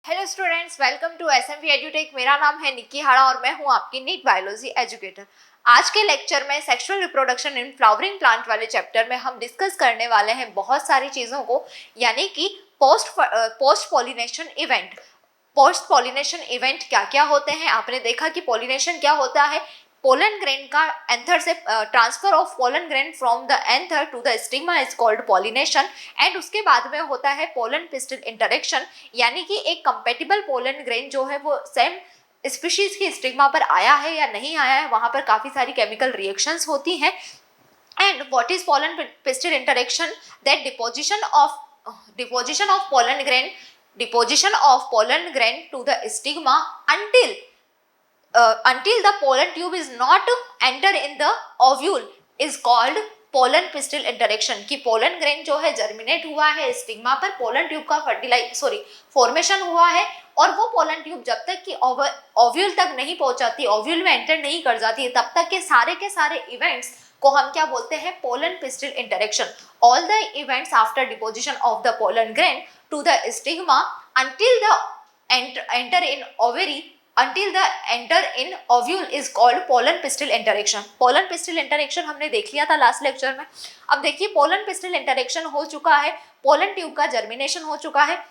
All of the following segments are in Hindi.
Hello students, welcome to SMV Edutech. मेरा नाम है निक्की हाड़ा और मैं हूं आपकी नीट बायोलॉजी एजुकेटर। आज के लेक्चर में sexual reproduction in flowering plant वाले चैप्टर में हम डिस्कस करने वाले हैं बहुत सारी चीज़ों को, यानी कि post pollination event. Post pollination event क्या क्या होते हैं, आपने देखा कि पॉलिनेशन क्या होता है। पोलन ग्रेन का एंथर से transfer of pollen grain from the anther to the stigma is called pollination. And उसके बाद में होता है पोलन पिस्टिल इंटरेक्शन, यानी कि एक कंपेटिबल पोलन ग्रेन जो है वो सेम स्पीशीज की स्टिग्मा पर आया है या नहीं आया है, वहां पर काफी सारी केमिकल रिएक्शंस होती हैं। And what is pollen pistil interaction? That deposition of pollen grain to the stigma until the pollen tube is not enter in the ovule is called pollen pistil interaction. कि पोलन ग्रेन जो है जर्मिनेट हुआ है स्टिग्मा पर, पोलन ट्यूब का फॉर्मेशन हुआ है, और वो पोलन ट्यूब जब तक कि ओव्यूल तक नहीं पहुंचाती, ओव्यूल में एंटर नहीं कर जाती है, तब तक के सारे इवेंट्स को हम क्या बोलते हैं? Pollen pistil interaction. All the events after deposition of the pollen grain to the stigma until the enter in ovule is called pollen pistil interaction। pollen pistil interaction हमने देख लिया था लास्ट लेक्चर में। अब देखिए, pollen pistil interaction हो चुका है, पोलन ट्यूब का जर्मिनेशन हो चुका है।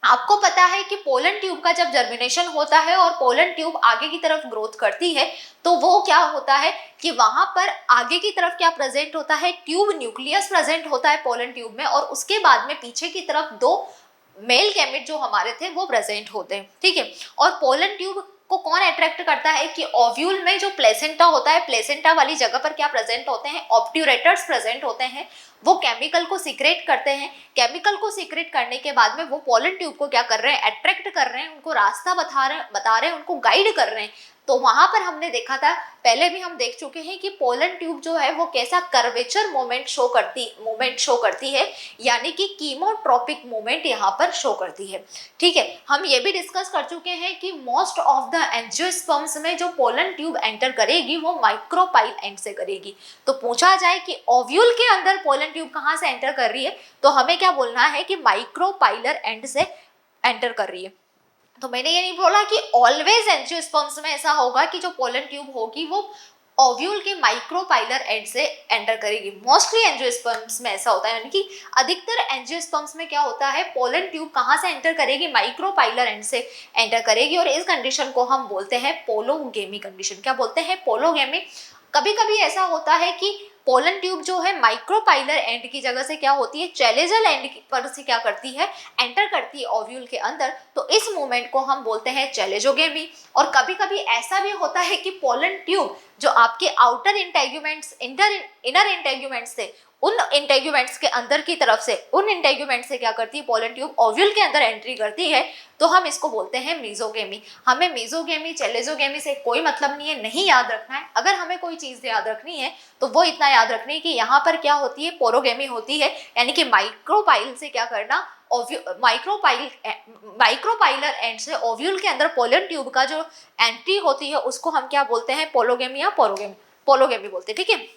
आपको पता है कि पोलन ट्यूब का जब जर्मिनेशन होता है और पोलन ट्यूब आगे की तरफ ग्रोथ करती है, तो वो क्या होता है कि वहां पर आगे की तरफ क्या प्रेजेंट होता है? ट्यूब न्यूक्लियस प्रेजेंट होता है पोलन ट्यूब में, और उसके बाद में पीछे की तरफ दो मेल गैमेट जो हमारे थे वो प्रेजेंट होते हैं। ठीक है, और पोलन ट्यूब को कौन अट्रैक्ट करता है? कि ओव्यूल में जो प्लेसेंटा होता है, प्लेसेंटा वाली जगह पर क्या प्रेजेंट होते हैं? ऑब्ट्यूरेटर्स प्रेजेंट होते हैं। वो केमिकल को सीक्रेट करते हैं। केमिकल को सीक्रेट करने के बाद में वो पोलन ट्यूब को क्या कर रहे हैं? अट्रैक्ट कर रहे हैं, उनको रास्ता बता रहे हैं, उनको गाइड कर रहे हैं। तो वहां पर हमने देखा था, पहले भी हम देख चुके हैं कि पोलन ट्यूब जो है वो कैसा कर्वेचर मूवमेंट शो करती है, यानी कि कीमोट्रोपिक मूवमेंट यहाँ पर शो करती है। ठीक है, हम ये भी डिस्कस कर चुके हैं कि मोस्ट ऑफ द एंजियोस्पर्म्स में जो पोलन ट्यूब एंटर करेगी वो माइक्रोपाइल एंड से करेगी। तो पूछा जाए कि ओव्यूल के अंदर पोलन ट्यूब कहाँ से एंटर कर रही है, तो हमें क्या बोलना है? कि माइक्रोपाइलर एंड से एंटर कर रही है। तो मैंने ये नहीं बोला कि ऑलवेज एंजियोस्पर्म्स में ऐसा होगा कि जो पोलन ट्यूब होगी वो ओव्यूल के माइक्रोपाइलर एंड से एंटर करेगी। मोस्टली एंजियोस्पर्म्स में ऐसा होता है, यानी कि अधिकतर एंजियोस्पर्म्स में क्या होता है? पोलन ट्यूब कहाँ से एंटर करेगी? माइक्रोपाइलर एंड से एंटर करेगी, और इस कंडीशन को हम बोलते हैं पोलोगेमी कंडीशन। क्या बोलते हैं? पोलोगेमी। कभी कभी ऐसा होता है कि पोलन ट्यूब जो है माइक्रोपाइलर एंड की जगह से क्या होती है? चैलेजल एंड पर से क्या करती है? एंटर करती है ओव्यूल के अंदर। तो इस मूवमेंट को हम बोलते हैं चैलेजोगेमी। और कभी कभी ऐसा भी होता है कि पोलन ट्यूब जो आपके आउटर इंटेग्यूमेंट्स इनर इंटेग्यूमेंट्स से, उन इंटेग्यूमेंट्स के अंदर की तरफ से, उन इंटेग्यूमेंट्स से क्या करती है? पोलन ट्यूब ओव्यूल के अंदर एंट्री करती है, तो हम इसको बोलते हैं मीजोगेमी। हमें मीजोगेमी चैलेजोगेमी से कोई मतलब नहीं है, नहीं याद रखना है। अगर हमें कोई चीज याद रखनी है तो वो इतना याद रखनी है कि यहाँ पर क्या होती है? पोरोगेमी होती है, यानी कि माइक्रोपाइल से क्या करना? माइक्रोपाइलर एंड से ओव्यूल के अंदर पोलन ट्यूब का जो एंट्री होती है उसको हम क्या बोलते हैं? पोलोगेमी या पोलोगेमी बोलते हैं। ठीक है,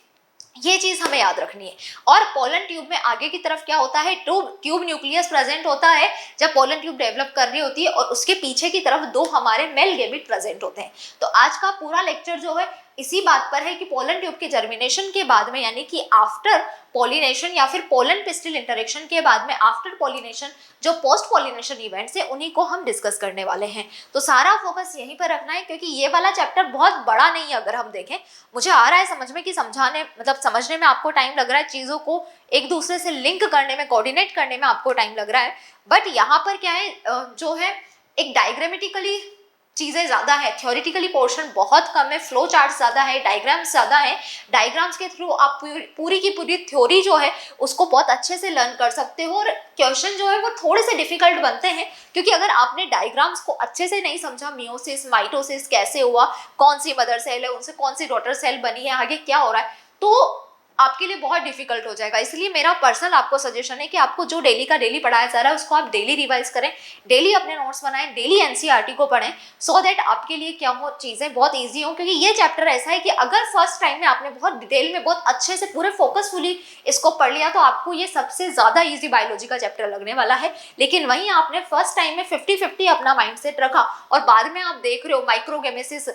ये चीज हमें याद रखनी है। और पोलन ट्यूब में आगे की तरफ क्या होता है? ट्यूब न्यूक्लियस प्रेजेंट होता है जब पोलन ट्यूब डेवलप कर रही होती है, और उसके पीछे की तरफ दो हमारे मेल गैमेट प्रेजेंट होते हैं। तो आज का पूरा लेक्चर जो है इसी बात पर है कि पोलन ट्यूब के जर्मिनेशन के बाद में, यानी कि आफ्टर पॉलिनेशन या फिर पोलन पिस्टिल इंटरेक्शन के बाद में आफ्टर पॉलिनेशन जो पोस्ट पॉलिनेशन इवेंट्स है उन्हीं को हम डिस्कस करने वाले हैं। तो सारा फोकस यहीं पर रखना है, क्योंकि ये वाला चैप्टर बहुत बड़ा नहीं है। अगर हम देखें, मुझे आ रहा है समझ में कि समझने में आपको टाइम लग रहा है, चीज़ों को एक दूसरे से लिंक करने में, कोऑर्डिनेट करने में आपको टाइम लग रहा है। बट यहाँ पर क्या है, जो है एक डायग्रामेटिकली चीज़ें ज़्यादा है, थ्योरेटिकली पोर्शन बहुत कम है, फ्लो चार्ट ज़्यादा है, डायग्राम्स ज़्यादा है। डायग्राम्स के थ्रू आप पूरी की पूरी थ्योरी जो है उसको बहुत अच्छे से लर्न कर सकते हो, और क्वेश्चन जो है वो थोड़े से डिफिकल्ट बनते हैं, क्योंकि अगर आपने डायग्राम्स को अच्छे से नहीं समझा, मियोसिस माइटोसिस कैसे हुआ, कौन सी मदर सेल है, उनसे कौन सी डॉटर सेल बनी है, आगे क्या हो रहा है, तो आपके लिए बहुत डिफिकल्ट हो जाएगा। इसलिए मेरा पर्सनल आपको सजेशन है कि आपको जो डेली का डेली पढ़ाया जा रहा है उसको आप डेली रिवाइज करें, डेली अपने नोट्स बनाएं, डेली एनसीईआरटी को पढ़ें, सो दैट आपके लिए क्या हो चीज़ें बहुत ईजी हो। क्योंकि ये चैप्टर ऐसा है कि अगर फर्स्ट टाइम में आपने बहुत डिटेल में बहुत अच्छे से पूरे फोकसफुली इसको पढ़ लिया तो आपको ये सबसे ज़्यादा ईजी बायोलॉजी का चैप्टर लगने वाला है। लेकिन वहीं आपने फर्स्ट टाइम में 50-50 अपना माइंडसेट रखा और बाद में आप देख रहे हो microgamesis,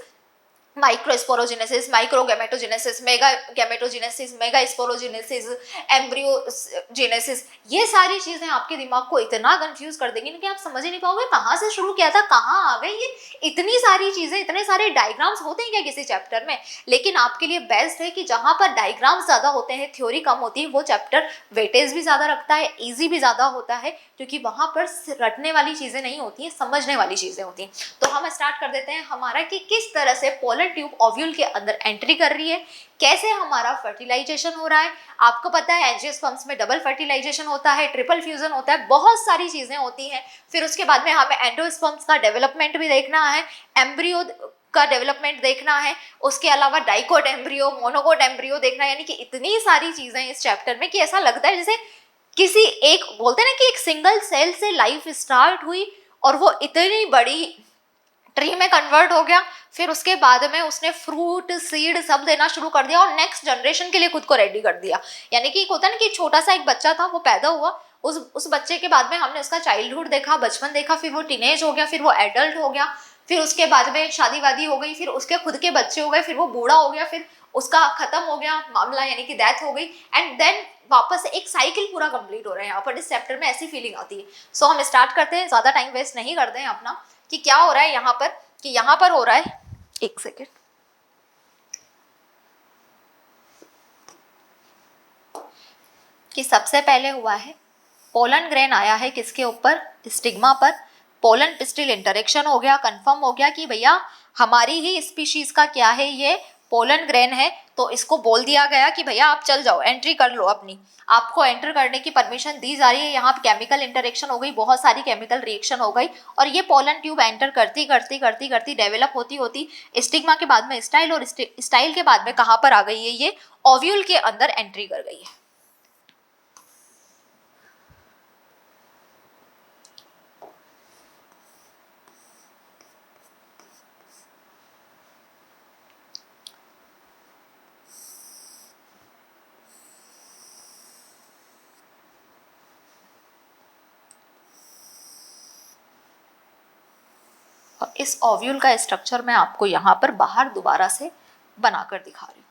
microsporogenesis, microgametogenesis, mega gametogenesis, mega sporogenesis, embryogenesis, ये सारी चीजें आपके दिमाग को इतना कंफ्यूज कर देंगी कि आप समझ ही नहीं पाओगे कहाँ से शुरू किया था कहाँ आ गए ये इतनी सारी चीजें, इतने सारे डायग्राम्स होते हैं क्या किसी चैप्टर में। लेकिन आपके लिए बेस्ट है कि जहां पर डायग्राम्स ज्यादा होते हैं, थ्योरी कम होती है, वो चैप्टर वेटेज भी ज्यादा रखता है, ईजी भी ज्यादा होता है, क्योंकि वहां पर रटने वाली चीजें नहीं होती हैं, समझने वाली चीजें होती हैं। तो हम स्टार्ट कर देते हैं हमारा कि किस तरह से पोलन ट्यूब ओव्यूल के अंदर एंट्री कर रही है, कैसे हमारा फर्टिलाइजेशन हो रहा है। आपको पता है एंजियोस्पर्म्स में डबल फर्टिलाइजेशन होता है, ट्रिपल फ्यूजन होता है, बहुत सारी चीजें होती हैं। फिर उसके बाद में हमें एंडोस्पर्म्स का डेवलपमेंट भी देखना है, एम्ब्रियो का डेवलपमेंट देखना है, उसके अलावा डाइकोट एम्ब्रियो, मोनोकोट एम्ब्रियो देखना है। यानी कि इतनी सारी चीजें इस चैप्टर में कि ऐसा लगता है जैसे किसी एक, बोलते हैं ना कि एक सिंगल सेल से लाइफ स्टार्ट हुई और वो इतनी बड़ी ट्री में कन्वर्ट हो गया, फिर उसके बाद में उसने फ्रूट सीड सब देना शुरू कर दिया और नेक्स्ट जनरेशन के लिए खुद को रेडी कर दिया। यानी कि एक होता है ना कि छोटा सा एक बच्चा था, वो पैदा हुआ, उस बच्चे के बाद में हमने उसका चाइल्डहुड देखा, बचपन देखा, फिर वो टीनेज हो गया, फिर वो एडल्ट हो गया, फिर उसके बाद में शादी वादी हो गई, फिर उसके खुद के बच्चे हो गए, फिर वो बूढ़ा हो गया, फिर उसका खत्म हो गया मामला, यानी कि डेथ हो गई, एंड देन वापस से एक साइकिल पूरा कंप्लीट हो रहा है। यहाँ पर इस चैप्टर में ऐसी फीलिंग आती है। सो हम स्टार्ट करते हैं, ज्यादा टाइम वेस्ट नहीं करते हैं अपना, कि क्या हो रहा है यहाँ पर, कि यहाँ पर हो रहा है, एक सेकेंड, कि सबसे पहले हुआ है पोलन ग्रेन आया है किसके ऊपर, स्टिग्मा पर, पोलन पिस्टिल इंटरेक्शन हो गया, कंफर्म हो गया कि भैया हमारी ही स्पीशीज का क्या है, ये पोलन ग्रेन है। तो इसको बोल दिया गया कि भैया आप चल जाओ, एंट्री कर लो अपनी, आपको एंटर करने की परमिशन दी जा रही है। यहाँ पे केमिकल इंटरेक्शन हो गई, बहुत सारी केमिकल रिएक्शन हो गई, और ये पोलन ट्यूब एंटर करती करती करती करती डेवलप होती होती स्टिग्मा के बाद में स्टाइल, और स्टाइल के बाद में कहाँ पर आ गई है, ये ओव्यूल के अंदर एंट्री कर गई है। इस ओव्यूल का स्ट्रक्चर मैं आपको यहाँ पर बाहर दोबारा से बनाकर दिखा रही हूँ।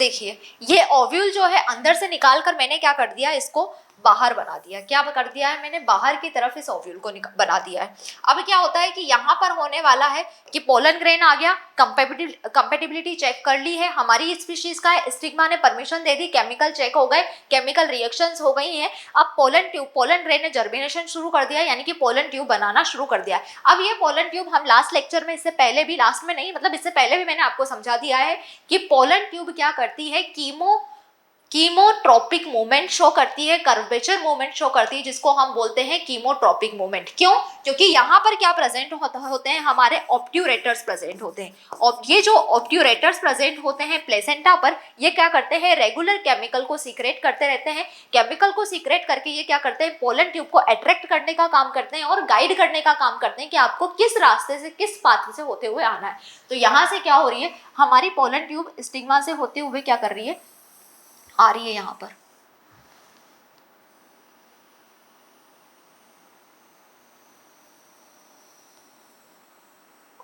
देखिए ये ओव्यूल जो है अंदर से निकाल कर मैंने क्या कर दिया, इसको बाहर बना दिया। क्या कर दिया है मैंने, बाहर की तरफ इस ओव्यूल को बना दिया है। अब क्या होता है कि यहाँ पर होने वाला है कि पोलन ग्रेन आ गया, कंपेटिबिलिटी चेक कर ली है, हमारी स्पीशीज का है, स्टिग्मा ने परमिशन दे दी, केमिकल चेक हो गए, केमिकल रिएक्शंस हो गई हैं। अब पोलन ग्रेन ने जर्मिनेशन शुरू कर दिया, यानी कि पोलन ट्यूब बनाना शुरू कर दिया। अब ये पोलन ट्यूब हम लास्ट लेक्चर में, इससे पहले भी, लास्ट में नहीं मतलब इससे पहले भी मैंने आपको समझा दिया है कि पोलन ट्यूब क्या करती है, कीमोट्रोपिक मूवमेंट शो करती है, कर्वेचर मूवमेंट शो करती है, जिसको हम बोलते हैं कीमोट्रोपिक मूवमेंट। क्यों? क्योंकि यहाँ पर क्या प्रेजेंट होते हैं, हमारे ऑब्ट्यूरेटर्स प्रेजेंट होते हैं। और ये जो ऑब्ट्यूरेटर्स प्रेजेंट होते हैं प्लेसेंटा पर, ये क्या करते हैं, रेगुलर केमिकल को सीक्रेट करते रहते हैं। केमिकल को सीक्रेट करके ये क्या करते हैं, पोलन ट्यूब को अट्रैक्ट करने का काम करते हैं और गाइड करने का काम करते हैं कि आपको किस रास्ते से, किस पाथ से होते हुए आना है। तो यहाँ से क्या हो रही है, हमारी पोलन ट्यूब स्टिग्मा से होते हुए क्या कर रही है, आ रही है यहां पर।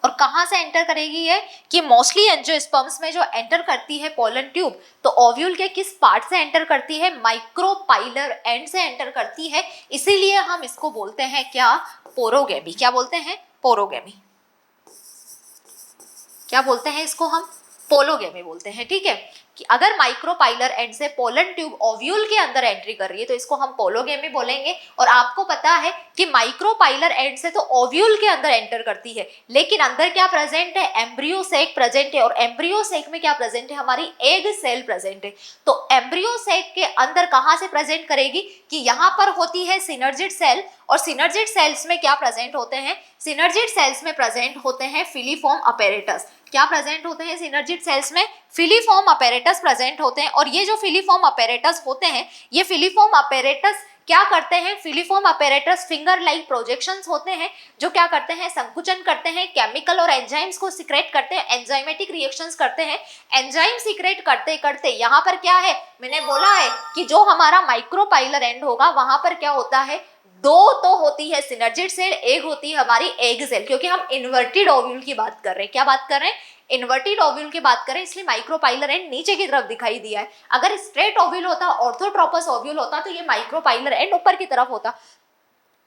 और कहां से एंटर करेगी ये, कि मोस्टली एंजियोस्पर्म्स में जो एंटर करती है पोलन ट्यूब, तो ओव्यूल के किस पार्ट से एंटर करती है, माइक्रोपाइलर एंड से एंटर करती है। इसीलिए हम इसको बोलते हैं क्या, पोरोगेमी। क्या बोलते हैं, पोरोगेमी। क्या बोलते हैं इसको हम, पोलोगेमी बोलते हैं। ठीक है, कि अगर माइक्रोपाइलर एंड से पोलन ट्यूब ओव्यूल के अंदर एंट्री कर रही है तो इसको हम पोलोगेमी बोलेंगे। और आपको पता है कि माइक्रोपाइलर एंड से तो ओव्यूल के अंदर एंटर करती है, लेकिन अंदर क्या प्रेजेंट है, एम्ब्रियो सेक प्रेजेंट है। और एम्ब्रियो सेक में क्या प्रेजेंट है, हमारी एग सेल प्रेजेंट है। तो एम्ब्रियो सेक के अंदर कहां से प्रेजेंट करेगी, कि यहाँ पर होती है सिनर्जिड सेल। और सिनर्जिड सेल्स में क्या प्रेजेंट होते हैं, सिनर्जिड सेल्स में प्रेजेंट होते हैं फिलीफॉर्म अपैरेटस। क्या प्रेजेंट होते हैं सिनर्जिड सेल्स में, फिलीफॉर्म अपैरेटस प्रेजेंट होते हैं। और ये जो फिलीफॉर्म अपैरेटस होते हैं, ये फिलीफॉर्म अपैरेटस क्या करते हैं, filiform apparatus finger like projections होते हैं, जो क्या करते हैं, संकुचन करते हैं, केमिकल और एंजाइम्स को सीक्रेट करते हैं, एंजाइमेटिक रिएक्शंस करते हैं। एंजाइम सीक्रेट करते करते यहाँ पर क्या है, मैंने बोला है कि जो हमारा माइक्रोपाइलर एंड होगा वहां पर क्या होता है, दो तो होती है सिनर्जिड सेल, एक होती है हमारी एग सेल। क्योंकि हम इन्वर्टेड ओव्यूल की बात कर रहे हैं, क्या बात कर रहे हैं, इन्वर्टेड ओव्यूल की बात करें, इसलिए माइक्रोपाइलर एंड नीचे की तरफ दिखाई दिया है। अगर स्ट्रेट ओव्यूल होता, ऑर्थोट्रोपस ओव्यूल होता, तो ये माइक्रोपाइलर एंड ऊपर की तरफ होता।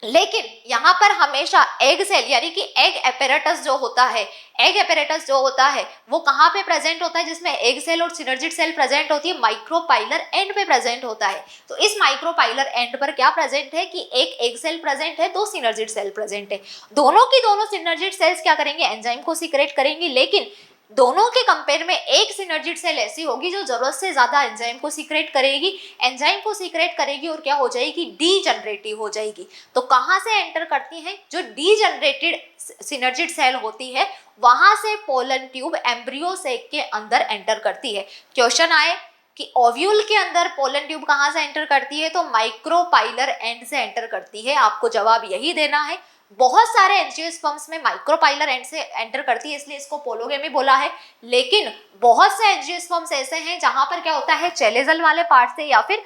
लेकिन यहाँ पर हमेशा एग सेल यानी कि एग एपेरेटस जो होता है, एग एपेरेटस जो होता है वो कहाँ पे प्रेजेंट होता है, जिसमें एग सेल और सिनर्जिड सेल प्रेजेंट होती है, माइक्रोपाइलर एंड पे प्रेजेंट होता है। तो इस माइक्रोपाइलर एंड पर क्या प्रेजेंट है, कि एक एग सेल प्रेजेंट है, दो सिनर्जिड सेल प्रेजेंट है। दोनों की दोनों सिनर्जिड सेल्स क्या करेंगे, एंजाइम को सीक्रेट करेंगी। लेकिन दोनों के कंपेयर में एक सिनर्जिड सेल ऐसी होगी जो जरूरत से ज्यादा एंजाइम को सीक्रेट करेगी, एंजाइम को सीक्रेट करेगी और क्या हो जाएगी, डीजनरेटिव हो जाएगी। तो कहां से एंटर करती है, जो डीजनरेटेड सिनर्जिड सेल होती है वहां से पोलन ट्यूब एम्ब्रियो सेक के अंदर एंटर करती है। क्वेश्चन आए कि ओव्यूल के अंदर पोलन ट्यूब कहां से एंटर करती है, तो माइक्रोपाइलर एंड से एंटर करती है। आपको जवाब यही देना है। बहुत सारे एंजियोस्पर्म्स में माइक्रोपाइलर एंड से एंटर करती है, इसलिए इसको पोलोगेमी बोला है। लेकिन बहुत से एंजियोस्पर्म्स ऐसे हैं जहां पर क्या होता है, चेलेजल वाले पार्ट से या फिर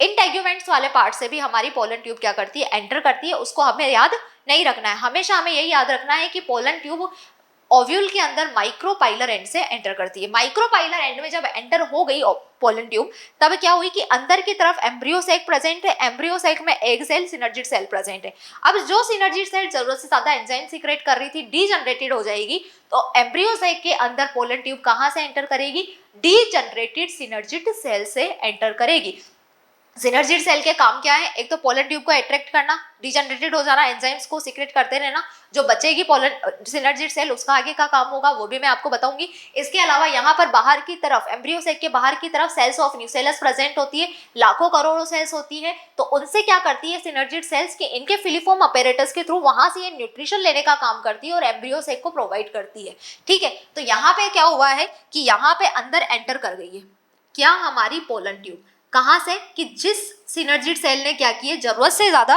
इंटेग्यूमेंट्स वाले पार्ट से भी हमारी पोलन ट्यूब क्या करती है, एंटर करती है। उसको हमें याद नहीं रखना है, हमेशा हमें यही याद रखना है कि पोलन ट्यूब ओव्यूल के अंदर माइक्रोपाइलर एंड से एंटर करती है। माइक्रोपाइलर एंड में जब एंटर हो गई पोलन ट्यूब, तब क्या हुई कि अंदर की तरफ एम्ब्रियो सेक प्रेजेंट है, एम्ब्रियो सेक में egg cell, synergid cell present है। अब जो सिनर्जिड सेल जरूरत से ज्यादा एंजाइम सीक्रेट कर रही थी, डीजनरेटेड हो जाएगी। तो एम्ब्रियो सेक के अंदर पोलन ट्यूब कहां से एंटर करेगी, डीजनरेटेड सिनर्जिड सेल से एंटर करेगी। सिनर्जिड सेल के काम क्या है, एक तो पोलन ट्यूब को अट्रैक्ट करना, डीजनरेटेड हो जाना, एंजाइम्स को सीक्रेट करते रहना। जो बचेगी पोलन सिनर्जिड सेल, उसका आगे का काम होगा वो भी मैं आपको बताऊंगी। इसके अलावा यहाँ पर बाहर की तरफ, एम्ब्रियो सेक के बाहर की तरफ सेल्स ऑफ न्यूसेलस प्रेजेंट होती है, लाखों करोड़ों सेल्स होती है। तो उनसे क्या करती है सिनर्जिड सेल्स के, इनके फिलीफॉर्म अपैरेटस के थ्रू वहां से ये न्यूट्रिशन लेने का काम करती है और एम्ब्रियो सेक को प्रोवाइड करती है। ठीक है, तो यहाँ पे क्या हुआ है कि यहाँ पे अंदर एंटर कर गई है क्या, हमारी पोलन ट्यूब। कहां से, कि जिस सिनर्जिड सेल ने क्या किए, जरूरत से ज्यादा,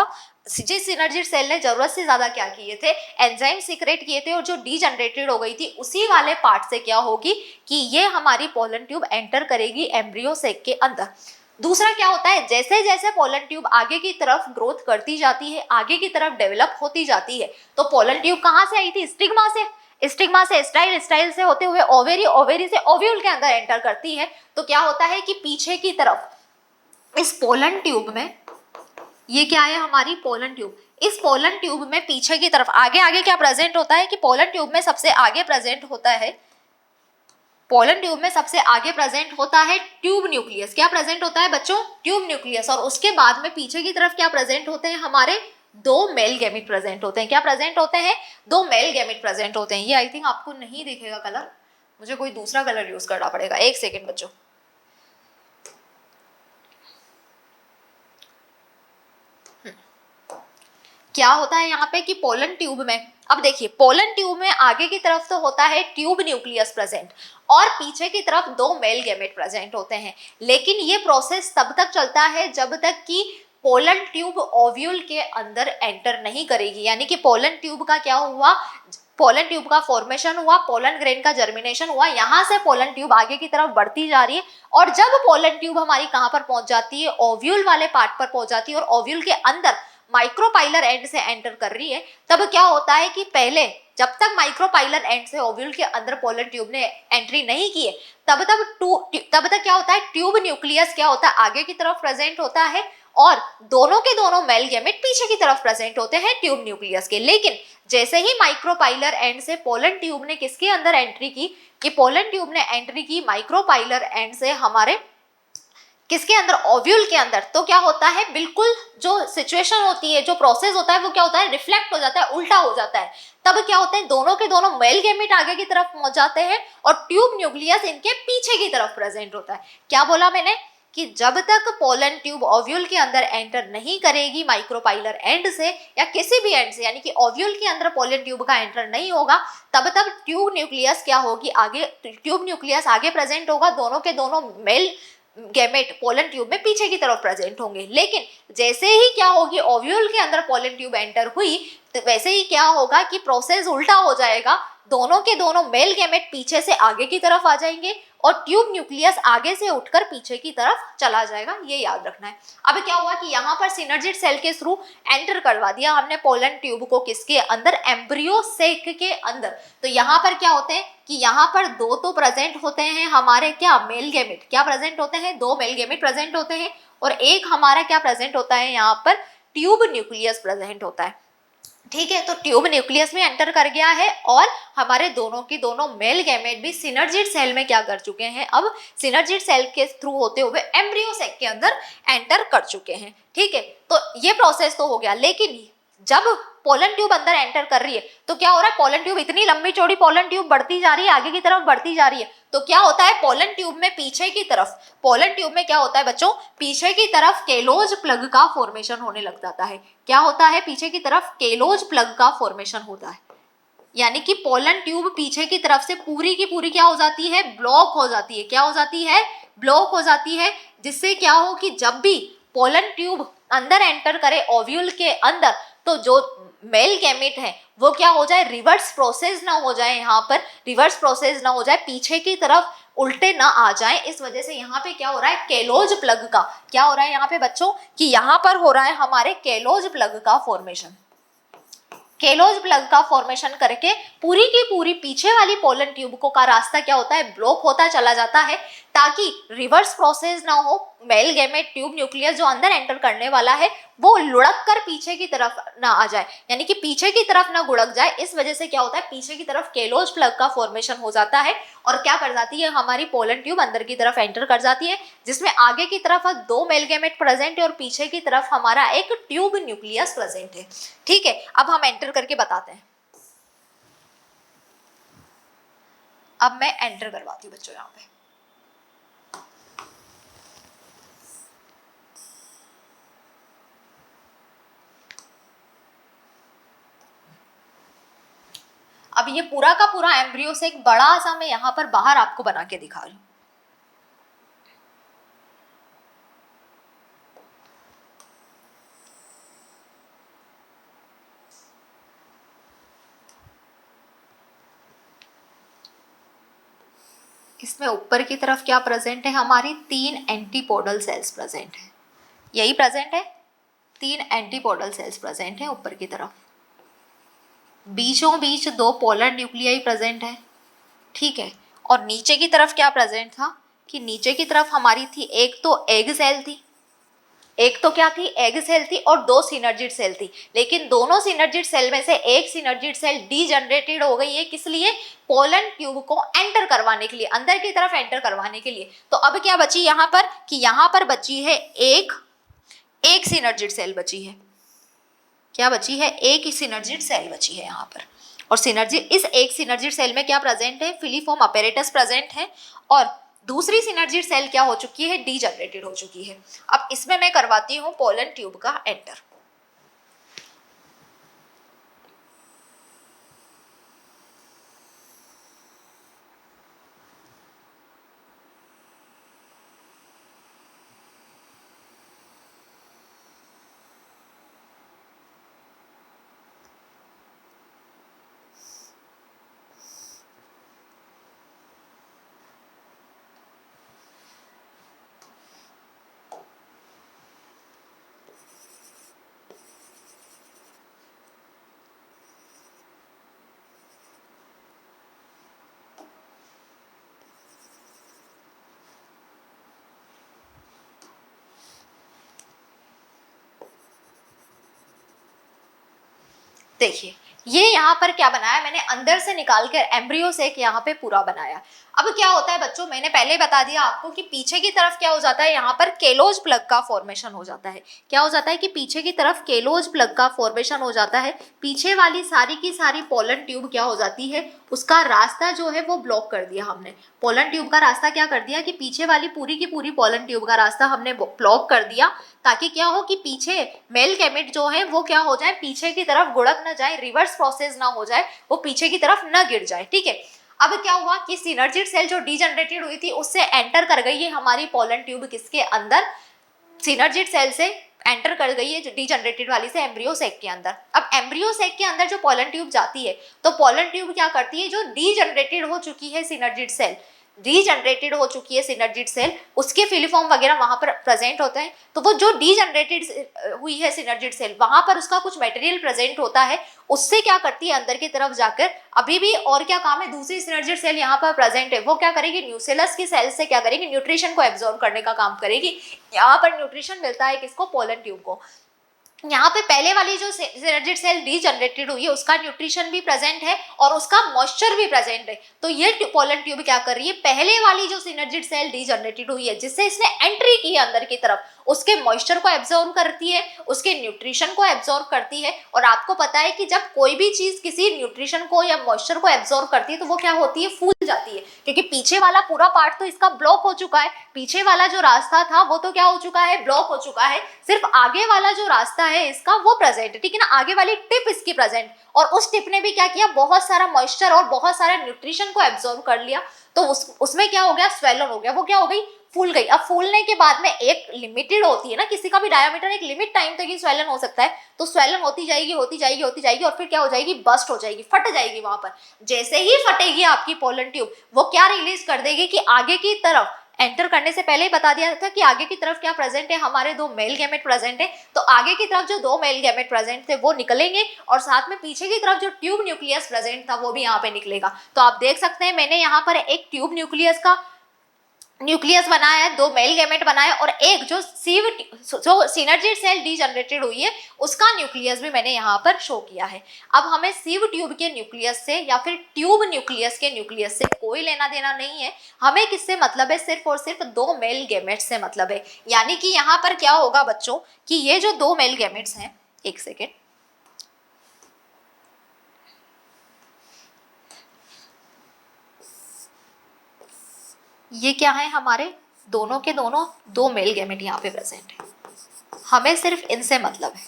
जिस सिनर्जिड सेल ने जरूरत से ज्यादा क्या किए थे, एंजाइम सीक्रेट किए थे, और जो डीजनरेटेड हो गई थी उसी वाले पार्ट से क्या होगी कि ये हमारी पोलन ट्यूब एंटर करेगी एम्ब्रियो सेक के अंदर। दूसरा क्या होता है, जैसे जैसे पोलन ट्यूब आगे की तरफ ग्रोथ करती जाती है, आगे की तरफ डेवलप होती जाती है, तो पोलन ट्यूब कहां से आई थी, स्टिग्मा से, स्टिग्मा से स्टाइल, स्टाइल से होते हुए ओवेरी, ओवेरी से ओव्यूल के अंदर एंटर करती है। तो क्या होता है कि पीछे की तरफ इस पोलन ट्यूब में ये क्या है हमारी पोलन ट्यूब। इस पोलन ट्यूब में पीछे की तरफ आगे आगे क्या प्रेजेंट होता है कि पोलन ट्यूब में सबसे आगे प्रेजेंट होता है, पोलन ट्यूब में सबसे आगे प्रेजेंट होता है ट्यूब न्यूक्लियस। क्या प्रेजेंट होता है बच्चों? Tube nucleus. और उसके बाद में पीछे की तरफ क्या प्रेजेंट होते हैं हमारे? दो मेल गैमेट प्रेजेंट होते हैं। क्या प्रेजेंट होते हैं? दो मेल गैमेट प्रेजेंट होते हैं। ये आई थिंक आपको नहीं दिखेगा कलर, मुझे कोई दूसरा कलर यूज करना पड़ेगा। एक सेकेंड बच्चों। क्या होता है यहाँ पे कि पोलन ट्यूब में, अब देखिए पोलन ट्यूब में आगे की तरफ तो होता है ट्यूब न्यूक्लियस प्रेजेंट और पीछे की तरफ दो मेल गैमेट प्रेजेंट होते हैं। लेकिन ये प्रोसेस तब तक चलता है जब तक कि पोलन ट्यूब ओव्यूल के अंदर एंटर नहीं करेगी। यानी कि पोलन ट्यूब का क्या हुआ? पोलन ट्यूब का फॉर्मेशन हुआ, पोलन ग्रेन का जर्मिनेशन हुआ, यहाँ से पोलन ट्यूब आगे की तरफ बढ़ती जा रही है। और जब पोलन ट्यूब हमारी कहाँ पर पहुंच जाती है? ओव्यूल वाले पार्ट पर पहुंच जाती है और ओव्यूल के अंदर माइक्रोपाइलर एंड से एंटर कर रही है। तब क्या होता है कि पहले जब तक माइक्रोपाइलर एंड से ओव्यूल के अंदर पोलन ट्यूब ने एंट्री नहीं की है तब तक क्या होता है? ट्यूब न्यूक्लियस क्या होता है? आगे की तरफ प्रेजेंट होता है और दोनों के दोनों मेल गैमेट पीछे की तरफ प्रेजेंट होते हैं ट्यूब न्यूक्लियस के। लेकिन जैसे ही माइक्रोपाइलर एंड से पोलन ट्यूब ने किसके अंदर एंट्री की कि पोलन ट्यूब ने एंट्री की माइक्रोपाइलर एंड से हमारे किसके अंदर? ओव्यूल के अंदर। तो क्या होता है? बिल्कुल जो सिचुएशन होती है, जो प्रोसेस होता है वो क्या होता है? रिफ्लेक्ट हो जाता है, उल्टा हो जाता है। तब क्या होता है? दोनों के दोनों मेल गैमेट आगे की तरफ पहुंच जाते हैं और ट्यूब न्यूक्लियस इनके पीछे की तरफ प्रेजेंट होता है। क्या बोला मैंने? कि जब तक पोलन ट्यूब ओव्यूल के अंदर एंटर नहीं करेगी माइक्रोपाइलर एंड से या किसी भी एंड से, यानी कि ओव्यूल के अंदर पोलन ट्यूब का एंटर नहीं होगा, तब तक ट्यूब न्यूक्लियस क्या होगी? आगे ट्यूब न्यूक्लियस आगे प्रेजेंट होगा, दोनों के दोनों मेल गैमेट पोलन ट्यूब में पीछे की तरफ प्रेजेंट होंगे। लेकिन जैसे ही क्या होगी? ओव्यूल के अंदर पोलन ट्यूब एंटर हुई तो वैसे ही क्या होगा कि प्रोसेस उल्टा हो जाएगा। दोनों के दोनों मेल गैमेट पीछे से आगे की तरफ आ जाएंगे और ट्यूब न्यूक्लियस आगे से उठकर पीछे की तरफ चला जाएगा। ये याद रखना है। अब क्या हुआ कि यहाँ पर सिनर्जिड सेल के थ्रू एंटर करवा दिया हमने पोलन ट्यूब को किसके अंदर? एम्ब्रियो सेक के अंदर। तो यहाँ पर क्या होते हैं कि यहाँ पर दो तो प्रेजेंट होते हैं हमारे क्या? Male gamete. क्या प्रेजेंट होते हैं? दो मेल गैमेट प्रेजेंट होते हैं और एक हमारा क्या प्रेजेंट होता है? यहाँ पर ट्यूब न्यूक्लियस प्रेजेंट होता है। ठीक है, तो ट्यूब न्यूक्लियस में एंटर कर गया है और हमारे दोनों की दोनों मेल गैमेट भी सिनर्जिड सेल में क्या कर चुके हैं? अब सिनर्जिड सेल के थ्रू होते हुए एम्ब्रियो सेक के अंदर एंटर कर चुके हैं। ठीक है, तो ये प्रोसेस तो हो गया। लेकिन जब पोलन ट्यूब अंदर एंटर कर रही है तो क्या हो रहा है? पोलन ट्यूब इतनी लंबी चौड़ी पोलन ट्यूब बढ़ती जा रही है, आगे की तरफ बढ़ती जा रही है। तो क्या होता है? पोलन ट्यूब में पीछे की तरफ, पोलन ट्यूब में क्या होता है बच्चों? पीछे की तरफ केलोज प्लग का फॉर्मेशन होने लग जाता है। क्या होता है? पीछे की तरफ केलोज प्लग का फॉर्मेशन होता है। यानी कि पोलन ट्यूब पीछे की तरफ से पूरी की पूरी क्या हो जाती है? ब्लॉक हो जाती है। क्या हो जाती है? ब्लॉक हो जाती है। जिससे क्या हो कि जब भी पोलन ट्यूब अंदर एंटर करे ओव्यूल के अंदर तो जो मेल गैमेट है वो क्या हो जाए? रिवर्स प्रोसेस ना हो जाए, यहाँ पर रिवर्स प्रोसेस ना हो जाए, पीछे की तरफ उल्टे ना आ जाए। इस वजह से यहाँ पे क्या हो रहा है? केलोज प्लग का क्या हो रहा है यहाँ पे बच्चों? कि यहाँ पर हो रहा है हमारे केलोज प्लग का फॉर्मेशन। केलोज प्लग का फॉर्मेशन करके पूरी की पूरी पीछे वाली पोलन ट्यूब को का रास्ता क्या होता है? ब्लॉक होता चला जाता है, ताकि रिवर्स प्रोसेस ना हो। मेल गैमेट ट्यूब न्यूक्लियस जो अंदर एंटर करने वाला है वो लुढ़क कर पीछे की तरफ ना आ जाए, यानी कि पीछे की तरफ ना गुड़क जाए। इस वजह से क्या होता है? पीछे की तरफ केलोज प्लग का फॉर्मेशन हो जाता है और क्या कर जाती है? हमारी पोलन ट्यूब अंदर की तरफ एंटर कर जाती है, जिसमें आगे की तरफ दो मेल गैमेट प्रेजेंट है और पीछे की तरफ हमारा एक ट्यूब न्यूक्लियस प्रेजेंट है। ठीक है, अब हम एंटर करके बताते हैं। अब मैं एंटर करवाती हूँ बच्चों यहाँ पे। अब ये पूरा का पूरा एम्ब्रियो से एक बड़ा सा मैं यहाँ पर बाहर आपको बना के दिखा रही हूँ। इसमें ऊपर की तरफ क्या प्रेजेंट है? हमारी 3 एंटीपोडल सेल्स प्रेजेंट है। यही प्रेजेंट है, 3 एंटीपोडल सेल्स प्रेजेंट है ऊपर की तरफ। बीचों बीच 2 पोलर न्यूक्लियाई प्रेजेंट है। ठीक है, और नीचे की तरफ क्या प्रेजेंट था कि नीचे की तरफ हमारी थी एक तो एग सेल थी, एक तो क्या थी, एग सेल थी और दो सिनर्जिड सेल थी, लेकिन दोनों सिनर्जिड सेल में से एक सिनर्जिड सेल डीजनरेटेड हो गई है। किस लिए? पोलन ट्यूब को एंटर करवाने के लिए, अंदर की तरफ एंटर करवाने के लिए। तो अब क्या बची यहाँ पर कि यहाँ पर बची है एक सिनर्जिड सेल बची है। क्या बची है? एक ही सिनर्जिड सेल बची है यहाँ पर। और सिनर्जिड, इस एक सिनर्जिड सेल में क्या प्रेजेंट है? फिलीफॉर्म अपैरेटस प्रेजेंट है। और दूसरी सिनर्जिड सेल क्या हो चुकी है? डीजनरेटेड हो चुकी है। अब इसमें मैं करवाती हूँ पोलन ट्यूब का एंटर। देखिए ये यहाँ पर क्या बनाया मैंने, अंदर से निकाल कर एम्ब्रियो से यहाँ पे पूरा बनाया। अब क्या होता है बच्चों, मैंने पहले बता दिया आपको कि पीछे की तरफ क्या हो जाता है, यहाँ पर केलोज प्लग का फॉर्मेशन हो जाता है। क्या हो जाता है कि पीछे की तरफ केलोज प्लग का फॉर्मेशन हो जाता है। पीछे वाली सारी की सारी पोलन ट्यूब क्या हो जाती है, उसका रास्ता जो है वो ब्लॉक कर दिया हमने। पोलन ट्यूब का रास्ता क्या कर दिया कि पीछे वाली पूरी की पूरी पोलन ट्यूब का रास्ता हमने ब्लॉक कर दिया, ताकि क्या हो कि पीछे मेल गैमेट जो है वो क्या हो जाए, पीछे की तरफ गुड़क न जाए, रिवर्स प्रोसेस ना हो जाए, वो पीछे की तरफ न गिर जाए। ठीक है। अब क्या हुआ कि सिनर्जिड सेल जो डीजनरेटेड हुई थी उससे एंटर कर गई है हमारी पोलन ट्यूब किसके अंदर, सिनर्जिड सेल से एंटर कर गई है डीजनरेटेड वाली से एम्ब्रियो सैक के अंदर। अब एम्ब्रियो सैक के अंदर जो पोलन ट्यूब जाती है, तो पोलन ट्यूब क्या करती है, जो डीजनरेटेड हो चुकी है सिनर्जिड सेल, डीजनरेटेड हो चुकी है सिनर्जिड सेल, उसके फिलीफॉर्म वगैरह वहां पर प्रेजेंट होते हैं। तो वो जो डीजनरेटेड हुई है सिनर्जिड सेल, वहां पर उसका कुछ मटेरियल प्रेजेंट होता है, उससे क्या करती है अंदर की तरफ जाकर, अभी भी और क्या काम है, दूसरी सिनर्जिड सेल यहाँ पर प्रेजेंट है, वो क्या करेगी, न्यूसेलस की सेल से क्या करेगी, न्यूट्रिशन को एब्जॉर्ब करने का काम करेगी। यहाँ पर न्यूट्रिशन मिलता है किसको, पोलन ट्यूब को। यहाँ पे पहले वाली जो सिनर्जिड सेल डीजनरेटेड हुई है उसका न्यूट्रिशन भी प्रेजेंट है और उसका मॉइस्चर भी प्रेजेंट है। तो ये पोलन ट्यूब क्या कर रही है, पहले वाली जो सिनर्जिड सेल डीजनरेटेड हुई है जिससे इसने एंट्री की है अंदर की तरफ, उसके मॉइस्चर को एब्जॉर्ब करती है, उसके न्यूट्रिशन को एब्जॉर्ब करती है। और आपको पता है कि जब कोई भी चीज किसी न्यूट्रिशन को या मॉइस्चर को एब्जॉर्ब करती है तो वो क्या होती है, फूल जाती है, क्योंकि पीछे वाला पूरा पार्ट तो इसका ब्लॉक हो चुका है। पीछे वाला जो रास्ता था वो तो क्या हो चुका है, ब्लॉक हो चुका है। सिर्फ आगे वाला जो रास्ता है इसका वो प्रेजेंट है, ठीक है ना, आगे वाली टिप इसकी प्रेजेंट। और उस टिप ने भी क्या किया, बहुत सारा मॉइस्चर और बहुत सारा न्यूट्रिशन को एब्जॉर्ब कर लिया। तो उसमें क्या हो गया, स्वेलन हो गया, वो क्या हो गई, फूल गई। अब फूलने के बाद में एक लिमिटेड होती है ना, किसी का भी डायमीटर एक लिमिट टाइम तक ही स्वेलन हो सकता है। तो स्वेलन होती जाएगी होती जाएगी होती जाएगी और फिर क्या हो जाएगी, बस्ट हो जाएगी, फट जाएगी। वहां पर जैसे ही फटेगी आपकी पोलन ट्यूब, वो क्या रिलीज कर देगी कि आगे की तरफ एंटर करने से पहले ही बता दिया था कि आगे की तरफ क्या प्रेजेंट है, हमारे दो मेल गैमेट प्रेजेंट है। तो आगे की तरफ जो दो मेल गैमेट प्रेजेंट थे वो निकलेंगे और साथ में पीछे की तरफ जो ट्यूब न्यूक्लियस प्रेजेंट था वो भी यहाँ पे निकलेगा। तो आप देख सकते हैं मैंने यहाँ पर एक ट्यूब न्यूक्लियस बनाया है, दो मेल गैमेट बनाए और एक जो सिनर्जिड सेल डीजनरेटेड हुई है उसका न्यूक्लियस भी मैंने यहाँ पर शो किया है। अब हमें सीव ट्यूब के न्यूक्लियस से या फिर ट्यूब न्यूक्लियस के न्यूक्लियस से कोई लेना देना नहीं है। हमें किससे मतलब है, सिर्फ और सिर्फ दो मेल गैमेट से मतलब है। यानी कि यहाँ पर क्या होगा बच्चों कि ये जो दो मेल गैमेट्स हैं, एक सेकेंड, ये क्या है, हमारे दोनों के दोनों दो मेल गैमेट यहाँ पे प्रेजेंट है। हमें सिर्फ इनसे मतलब है,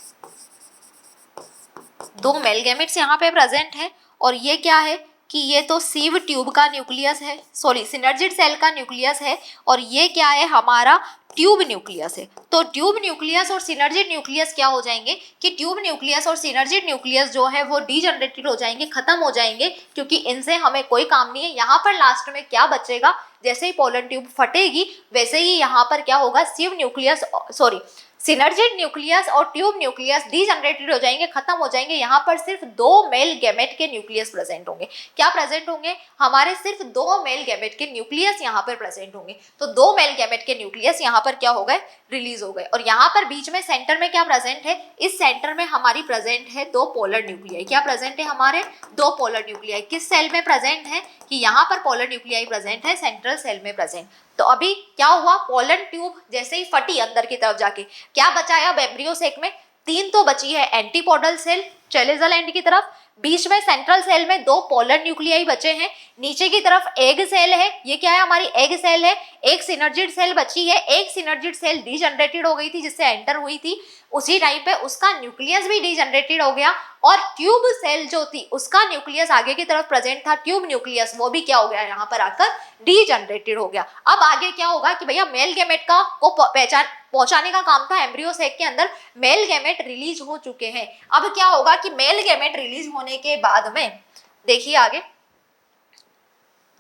दो मेल गैमेट्स यहाँ पे प्रेजेंट है। और ये क्या है कि ये तो सीव ट्यूब का न्यूक्लियस है, सॉरी सिनर्जिड सेल का न्यूक्लियस है, और ये क्या है, हमारा ट्यूब न्यूक्लियस है। तो ट्यूब न्यूक्लियस और सिनर्जिड न्यूक्लियस क्या हो जाएंगे कि ट्यूब न्यूक्लियस और सिनर्जिड न्यूक्लियस जो है वो डीजनरेटेड हो जाएंगे, खत्म हो जाएंगे, क्योंकि इनसे हमें कोई काम नहीं है। यहाँ पर लास्ट में क्या बचेगा, जैसे ही पोलन ट्यूब फटेगी वैसे ही यहाँ पर क्या होगा, सीव न्यूक्लियस, सॉरी सिनर्जिड न्यूक्लियस और ट्यूब न्यूक्लियस डीजनरेटेड हो जाएंगे, खत्म हो जाएंगे। यहाँ पर सिर्फ 2 मेल गैमेट के न्यूक्लियस प्रेजेंट होंगे। क्या प्रेजेंट होंगे? हमारे सिर्फ 2 मेल गैमेट के न्यूक्लियस यहाँ पर प्रेजेंट होंगे। तो 2 मेल गैमेट के न्यूक्लियस यहाँ पर क्या हो गए? रिलीज हो गए। और यहाँ पर बीच में सेंटर में क्या प्रेजेंट है? इस सेंटर में हमारी प्रेजेंट है 2 पोलर न्यूक्लियाई। क्या प्रेजेंट है? हमारे 2 पोलर न्यूक्लियाई। किस सेल में प्रेजेंट है? कि यहाँ पर पोलर न्यूक्लियाई प्रेजेंट है, सेंट्रल सेल में प्रेजेंट। तो अभी क्या हुआ? पोलन ट्यूब जैसे ही फटी अंदर की तरफ जाके, क्या बचाया एम्ब्रियो सेक में? 3 तो बची है एंटीपोडल सेल चैलेजल एंड की तरफ, बीच में सेंट्रल सेल में 2 पोलर न्यूक्लियाई बचे हैं, नीचे की तरफ एग सेल है। ये क्या है? हमारी एग सेल है। एक सिनर्जिड सेल बची है, एक सिनर्जिड सेल डीजनरेटेड हो गई थी जिससे एंटर हुई थी, उसी टाइम पे उसका न्यूक्लियस भी डीजनरेटेड हो गया। और ट्यूब सेल जो थी उसका न्यूक्लियस आगे की तरफ प्रेजेंट था, ट्यूब न्यूक्लियस, वो भी क्या हो गया? यहाँ पर आकर डीजनरेटेड हो गया। अब आगे क्या होगा कि भैया मेल गैमेट का को पहचान पहुंचाने का काम था एम्ब्रियो सेक के अंदर, मेल गैमेट रिलीज हो चुके हैं। अब क्या होगा कि मेल गैमेट रिलीज होने के बाद में देखिए आगे,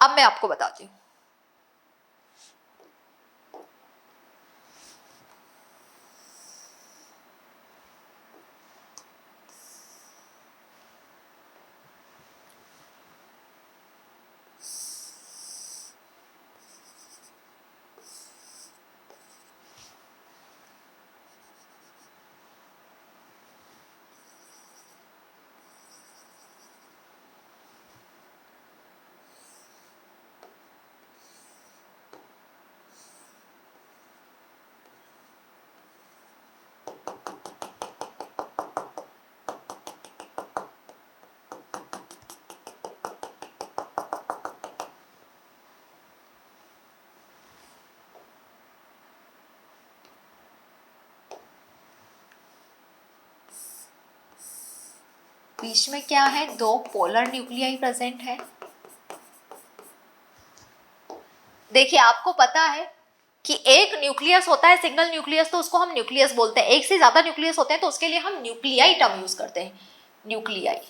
अब मैं आपको बताती हूँ। बीच में क्या है? 2 पोलर न्यूक्लियाई प्रेजेंट है। देखिए आपको पता है कि एक न्यूक्लियस होता है सिंगल न्यूक्लियस, तो उसको हम न्यूक्लियस बोलते हैं। एक से ज्यादा न्यूक्लियस होते हैं तो उसके लिए हम न्यूक्लियाई टर्म यूज करते हैं, न्यूक्लियाई।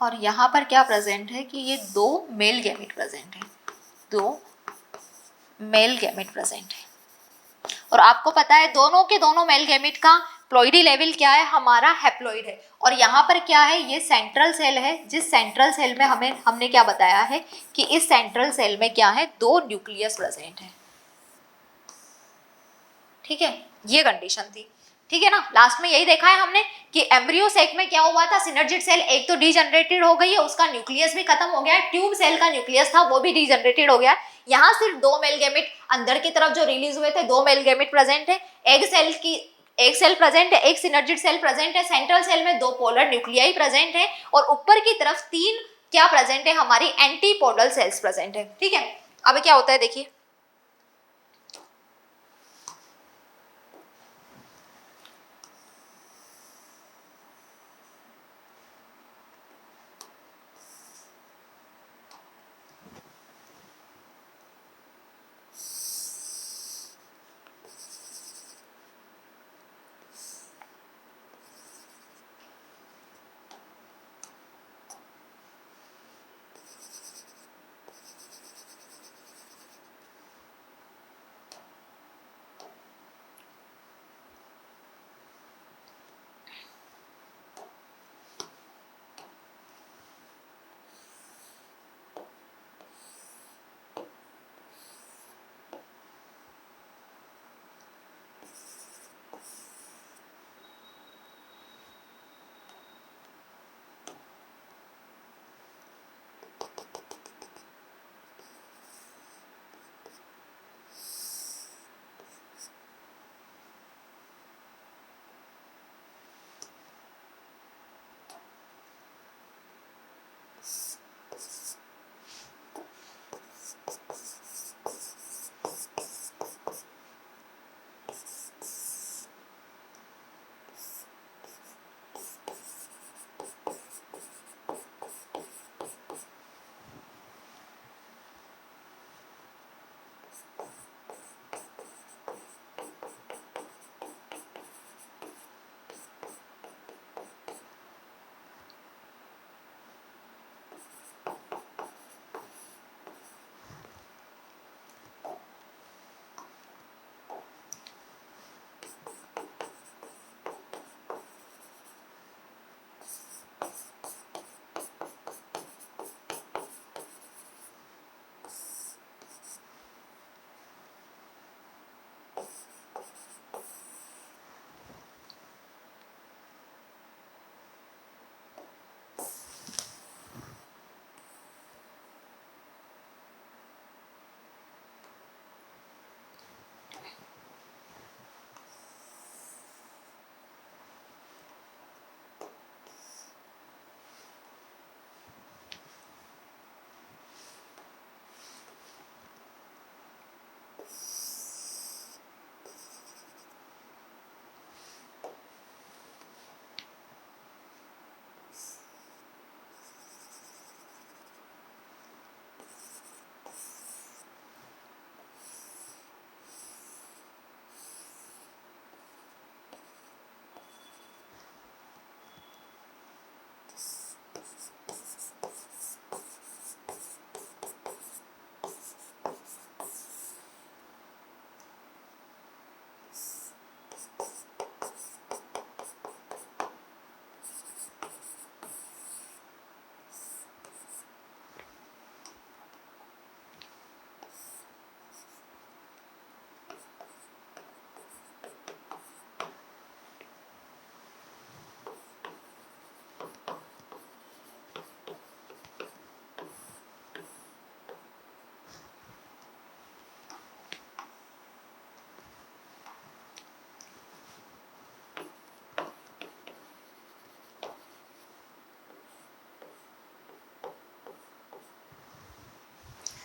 और यहाँ पर क्या प्रेजेंट है कि ये 2 मेल गैमेट प्रेजेंट है, 2 मेल गैमेट प्रेजेंट है। और आपको पता है दोनों के दोनों मेल गैमेट का प्लॉइडी लेवल क्या है? हमारा हैप्लॉइड है। और यहाँ पर क्या है? ये सेंट्रल सेल है, जिस सेंट्रल सेल में हमने क्या बताया है कि इस सेंट्रल सेल में क्या है? 2 न्यूक्लियस प्रेजेंट है। ठीक है, ये कंडीशन थी। ठीक है ना, लास्ट में यही देखा है हमने कि एम्ब्रियो सेक में क्या हुआ था? सिनर्जिड सेल एक तो डीजनरेटेड हो गई है, उसका न्यूक्लियस भी खत्म हो गया है, ट्यूब सेल का न्यूक्लियस था वो भी डीजनरेटेड हो गया है। यहाँ सिर्फ 2 मेल गैमेट अंदर की तरफ जो रिलीज हुए थे, 2 मेल गैमेट प्रेजेंट है। एक सेल प्रेजेंट है, एक सिनर्जिड सेल प्रेजेंट है, सेंट्रल सेल में 2 पोलर न्यूक्लियाई प्रेजेंट है, और ऊपर की तरफ 3 क्या प्रेजेंट है? हमारी एंटीपोडल सेल्स प्रेजेंट है। ठीक है, अब क्या होता है देखिए,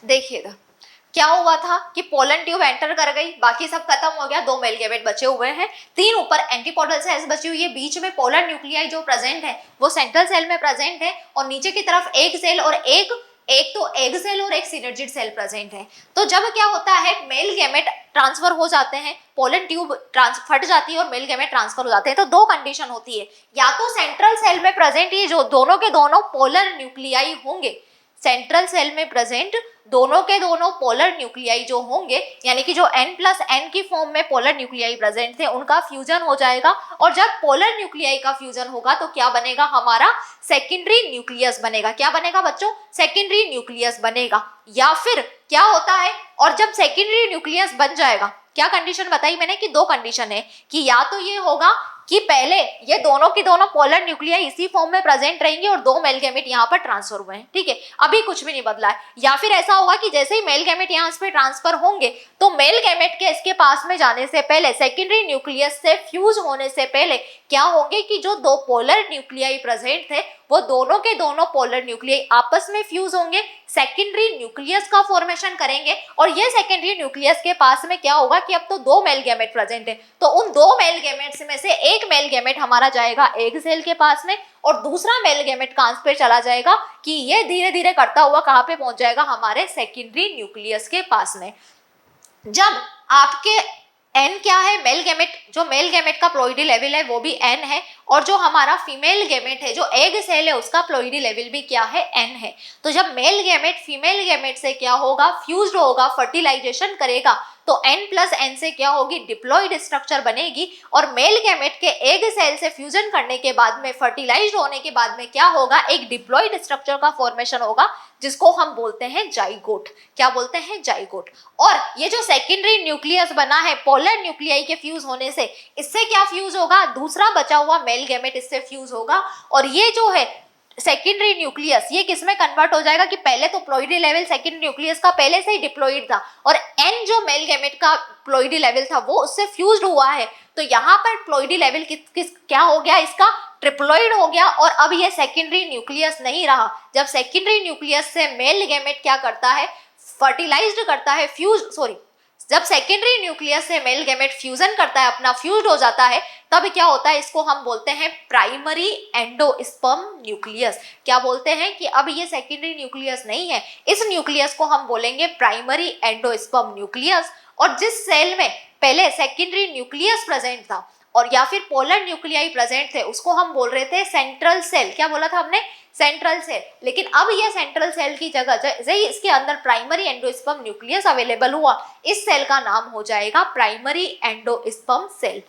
देखिए इधर क्या हुआ था कि पोलन ट्यूब एंटर कर गई, बाकी सब खत्म हो गया, 2 मेल गैमेट बचे हुए हैं, 3 ऊपर एंटीपोडल सेल्स बची हुई है, बीच में पोलर न्यूक्लियाई जो प्रेजेंट है वो सेंट्रल सेल में प्रेजेंट है, और नीचे की तरफ एक सेल और एक तो एग सेल और एक सिनर्जिड सेल प्रेजेंट है। तो जब क्या होता है मेल गैमेट ट्रांसफर हो जाते हैं, पोलन ट्यूब फट जाती है और मेल गैमेट ट्रांसफर हो जाते हैं, तो दो कंडीशन होती है, या तो सेंट्रल सेल में प्रेजेंट ये जो दोनों के दोनों पोलर न्यूक्लियाई होंगे, सेंट्रल सेल में प्रेजेंट दोनों के दोनों पोलर न्यूक्लियाई जो होंगे, यानी कि जो n+n की फॉर्म में पोलर न्यूक्लियाई प्रेजेंट थे उनका फ्यूजन हो जाएगा, और जब पोलर न्यूक्लियाई का फ्यूजन होगा तो क्या बनेगा, हमारा सेकेंडरी न्यूक्लियस बनेगा। क्या बनेगा बच्चों, सेकेंडरी न्यूक्लियस बनेगा। या फिर क्या होता है, और जब सेकेंडरी न्यूक्लियस बन जाएगा, क्या कंडीशन बताई मैंने कि दो कंडीशन है, कि या तो ये होगा कि पहले ये दोनों की दोनों पोलर न्यूक्लियाई इसी फॉर्म में प्रेजेंट रहेंगी और 2 मेल गैमेट यहाँ पर ट्रांसफर हुए हैं, ठीक है, अभी कुछ भी नहीं बदला है। या फिर ऐसा होगा कि जैसे ही मेल गैमेट यहाँ इस पे ट्रांसफर होंगे तो मेल गैमेट के इसके पास में जाने से पहले, सेकेंडरी न्यूक्लियस से फ्यूज होने से पहले क्या होंगे कि जो 2 पोलर न्यूक्लियाई प्रेजेंट थे वो दोनों के दोनों पोलर न्यूक्लियाई आपस में फ्यूज होंगे, सेकेंडरी न्यूक्लियस का फॉर्मेशन करेंगे, और ये सेकेंडरी न्यूक्लियस के पास में क्या होगा कि अब तो 2 मेल गैमेट प्रेजेंट है, तो उन 2 मेल गैमेट्स में से एक मेल गैमेट हमारा जाएगा एग सेल के पास में, और दूसरा मेल गैमेट कहां पे चला जाएगा कि ये धीरे धीरे करता हुआ कहां पे पहुंच जाएगा, हमारे सेकेंडरी न्यूक्लियस के पास में। जब आपके एन क्या है, मेल गैमेट, जो मेल गैमेट का प्लॉइडी लेवल है वो भी एन है, और जो हमारा फीमेल गैमेट है जो एग सेल है उसका प्लॉइडी लेवल भी क्या है, एन है। तो जब मेल गैमेट फीमेल गैमेट से क्या होगा, फ्यूज्ड होगा, फर्टिलाइजेशन करेगा, तो n+n से क्या होगी, डिप्लॉइड स्ट्रक्चर बनेगी, और मेल गैमेट के एग सेल से फ्यूजन करने के बाद में, फर्टिलाइज्ड होने के बाद में क्या होगा, एक डिप्लॉइड स्ट्रक्चर का फॉर्मेशन होगा जिसको हम बोलते हैं जाइगोट। क्या बोलते हैं, जाइगोट। और ये जो सेकेंडरी न्यूक्लियस बना है पोलर न्यूक्लियाई के फ्यूज होने से, इससे क्या फ्यूज होगा, दूसरा बचा हुआ मेल गैमेट इससे फ्यूज होगा, और ये जो है सेकेंडरी न्यूक्लियस ये किसमें कन्वर्ट हो जाएगा कि पहले तो प्लॉइडी लेवल सेकेंडरी न्यूक्लियस का पहले से ही डिप्लॉइड था, और एन जो मेल गैमेट का प्लॉइडी लेवल था वो उससे फ्यूज्ड हुआ है, तो यहाँ पर प्लॉइडी लेवल क्या हो गया, इसका ट्रिप्लॉइड हो गया, और अब ये सेकेंडरी न्यूक्लियस नहीं रहा। जब सेकेंडरी न्यूक्लियस से मेल गैमेट क्या करता है, फर्टिलाइज्ड करता है, जब सेकेंडरी न्यूक्लियस से मेल गैमेट फ्यूजन करता है, अपना फ्यूज्ड हो जाता है, तब क्या होता है, इसको हम बोलते हैं प्राइमरी एंडोस्पर्म न्यूक्लियस। क्या बोलते हैं कि अब ये सेकेंडरी न्यूक्लियस नहीं है, इस न्यूक्लियस को हम बोलेंगे प्राइमरी एंडोस्पर्म न्यूक्लियस। और जिस सेल में पहले सेकेंडरी न्यूक्लियस प्रेजेंट था और या फिर पोलर न्यूक्लियाई प्रेजेंट थे उसको हम बोल रहे थे सेंट्रल सेल। क्या बोला था हमने, सेंट्रल सेल। लेकिन अब ये सेंट्रल सेल की जगह जैसे ही इसके अंदर प्राइमरी एंडोस्पर्म न्यूक्लियस अवेलेबल हुआ, इस सेल का नाम हो जाएगा प्राइमरी एंडोस्पर्म सेल।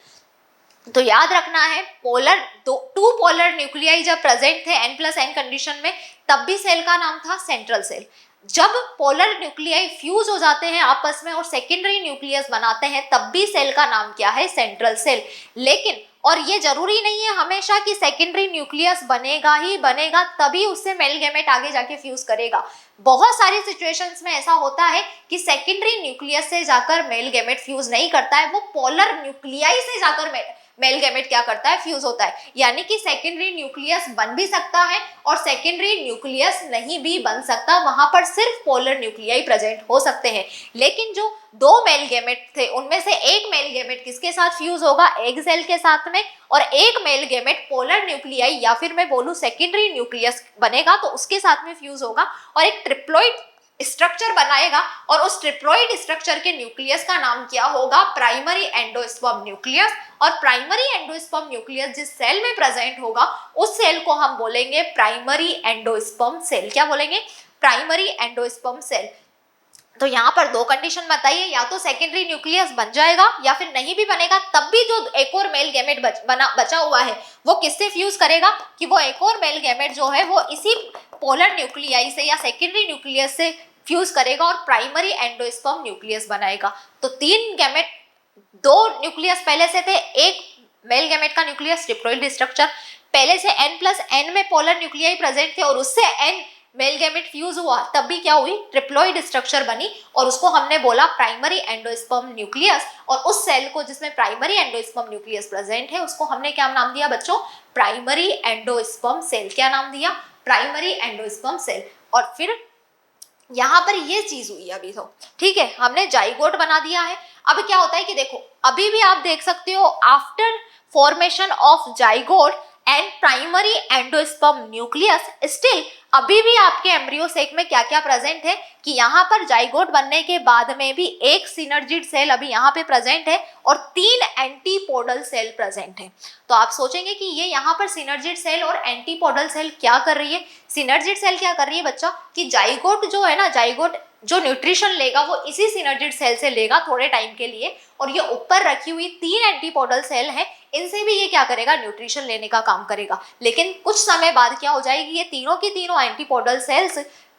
तो याद रखना है, टू पोलर न्यूक्लियाई जब प्रेजेंट थे n+n कंडीशन में, तब भी सेल का नाम था सेंट्रल सेल। जब पोलर न्यूक्लियाई फ्यूज हो जाते हैं आपस में और सेकेंडरी न्यूक्लियस बनाते हैं, तब भी सेल का नाम क्या है, सेंट्रल सेल। लेकिन और ये जरूरी नहीं है हमेशा कि सेकेंडरी न्यूक्लियस बनेगा ही बनेगा तभी उससे मेल गैमेट आगे जाके फ्यूज करेगा। बहुत सारी सिचुएशंस में ऐसा होता है कि सेकेंडरी न्यूक्लियस से जाकर मेल गैमेट फ्यूज नहीं करता है, वो पोलर न्यूक्लियाई से जाकर मेल गैमेट क्या करता है, फ्यूज होता है। यानी कि सेकेंडरी न्यूक्लियस बन भी सकता है और सेकेंडरी न्यूक्लियस नहीं भी बन सकता, वहां पर सिर्फ पोलर न्यूक्लियाई प्रेजेंट हो सकते हैं। लेकिन जो 2 मेल गैमेट थे उनमें से एक मेल गैमेट किसके साथ फ्यूज होगा, एग सेल के साथ में, और एक मेल गैमेट पोलर न्यूक्लियाई या फिर मैं बोलूं सेकेंडरी न्यूक्लियस बनेगा तो उसके साथ में फ्यूज होगा और एक ट्रिप्लॉइड स्ट्रक्चर बनाएगा। और उस ट्रिप्लॉइड स्ट्रक्चर के न्यूक्लियस का नाम क्या होगा, प्राइमरी एंडोस्पर्म न्यूक्लियस। और प्राइमरी एंडोस्पर्म न्यूक्लियस जिस सेल में प्रेजेंट होगा उस सेल को हम बोलेंगे प्राइमरी एंडोस्पर्म सेल। क्या बोलेंगे, प्राइमरी एंडोस्पर्म सेल। तो यहाँ पर 2 कंडीशन बताइए, या तो सेकेंडरी न्यूक्लियस बन जाएगा या फिर नहीं भी बनेगा, तब भी जो एक और मेल गैमेट बचा हुआ है वो किससे फ्यूज करेगा कि वो एक और मेल गैमेट जो है वो इसी पोलर न्यूक्लियाई से या सेकेंडरी न्यूक्लियस से फ्यूज करेगा और प्राइमरी एंडोस्पर्म न्यूक्लियस बनाएगा। तो 3 गैमेट, 2 न्यूक्लियस पहले से थे, एक मेल गैमेट का न्यूक्लियस ट्रिप्लॉइड स्ट्रक्चर, पहले से n+n में पोलर न्यूक्लियाई प्रेजेंट थे और उससे n मेल गैमेट फ्यूज हुआ, तब भी क्या हुई, ट्रिप्लॉइड स्ट्रक्चर बनी और उसको हमने बोला प्राइमरी एंडोस्पर्म न्यूक्लियस। और उस सेल को जिसमें प्राइमरी एंडोस्पर्म न्यूक्लियस प्रेजेंट है उसको हमने क्या नाम दिया बच्चों, प्राइमरी एंडोस्पर्म सेल। क्या नाम दिया, प्राइमरी एंडोस्पर्म सेल। और फिर यहाँ पर ये चीज हुई अभी तो, ठीक है, हमने जाइगोट बना दिया है। अब क्या होता है कि देखो अभी भी आप देख सकते हो after formation of zygote and primary endosperm nucleus, still अभी भी आपके एम्ब्रियो सेक में क्या क्या प्रेजेंट है कि यहाँ पर जाइगोट बनने के बाद में भी एक सिनर्जिड सेल अभी यहाँ पे प्रेजेंट है और 3 एंटीपोडल सेल प्रेजेंट है। तो आप सोचेंगे कि ये यहाँ पर सिनर्जिड सेल और एंटीपोडल सेल क्या कर रही है। सिनर्जिड सेल क्या कर रही है बच्चा कि जाइगोट जो है ना, जाइगोट जो न्यूट्रिशन लेगा वो इसी सिनर्जिड सेल से लेगा थोड़े टाइम के लिए, और ये ऊपर रखी हुई 3 एंटीपोडल सेल है, इनसे भी ये क्या करेगा, न्यूट्रिशन लेने का काम करेगा। लेकिन कुछ समय बाद क्या हो जाएगी, ये तीनों की तीनों एंटीपोडल सेल्स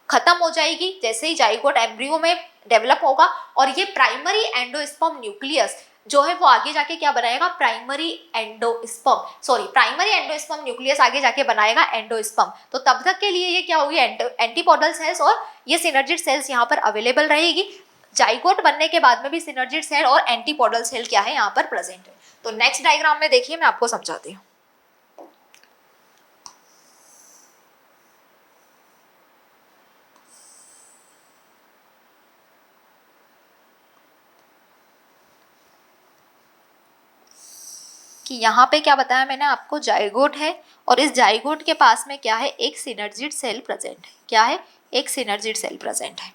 खत्म हो जाएगी जैसे ही जाइगोट एम्ब्रियो में डेवलप होगा, और ये प्राइमरी एंडोस्पर्म न्यूक्लियस जो है वो आगे जाके क्या बनाएगा, प्राइमरी एंडोस्पर्म न्यूक्लियस आगे जाके बनाएगा एंडोस्पर्म। तो तब तक के लिए ये क्या होगी, एंटीपोडल सेल्स और ये सिनर्जिड सेल्स यहाँ पर अवेलेबल रहेगी। जाइगोट बनने के बाद में भी सिनर्जिड सेल और एंटीपोडल सेल क्या है यहाँ पर प्रेजेंट है। तो नेक्स्ट डायग्राम में देखिए मैं आपको समझाती हूँ। कि यहाँ पे क्या बताया मैंने आपको, जाइगोट है और इस जाइगोट के पास में क्या है, एक सिनर्जिड सेल प्रेजेंट है। क्या है, एक सिनर्जिड सेल प्रेजेंट है।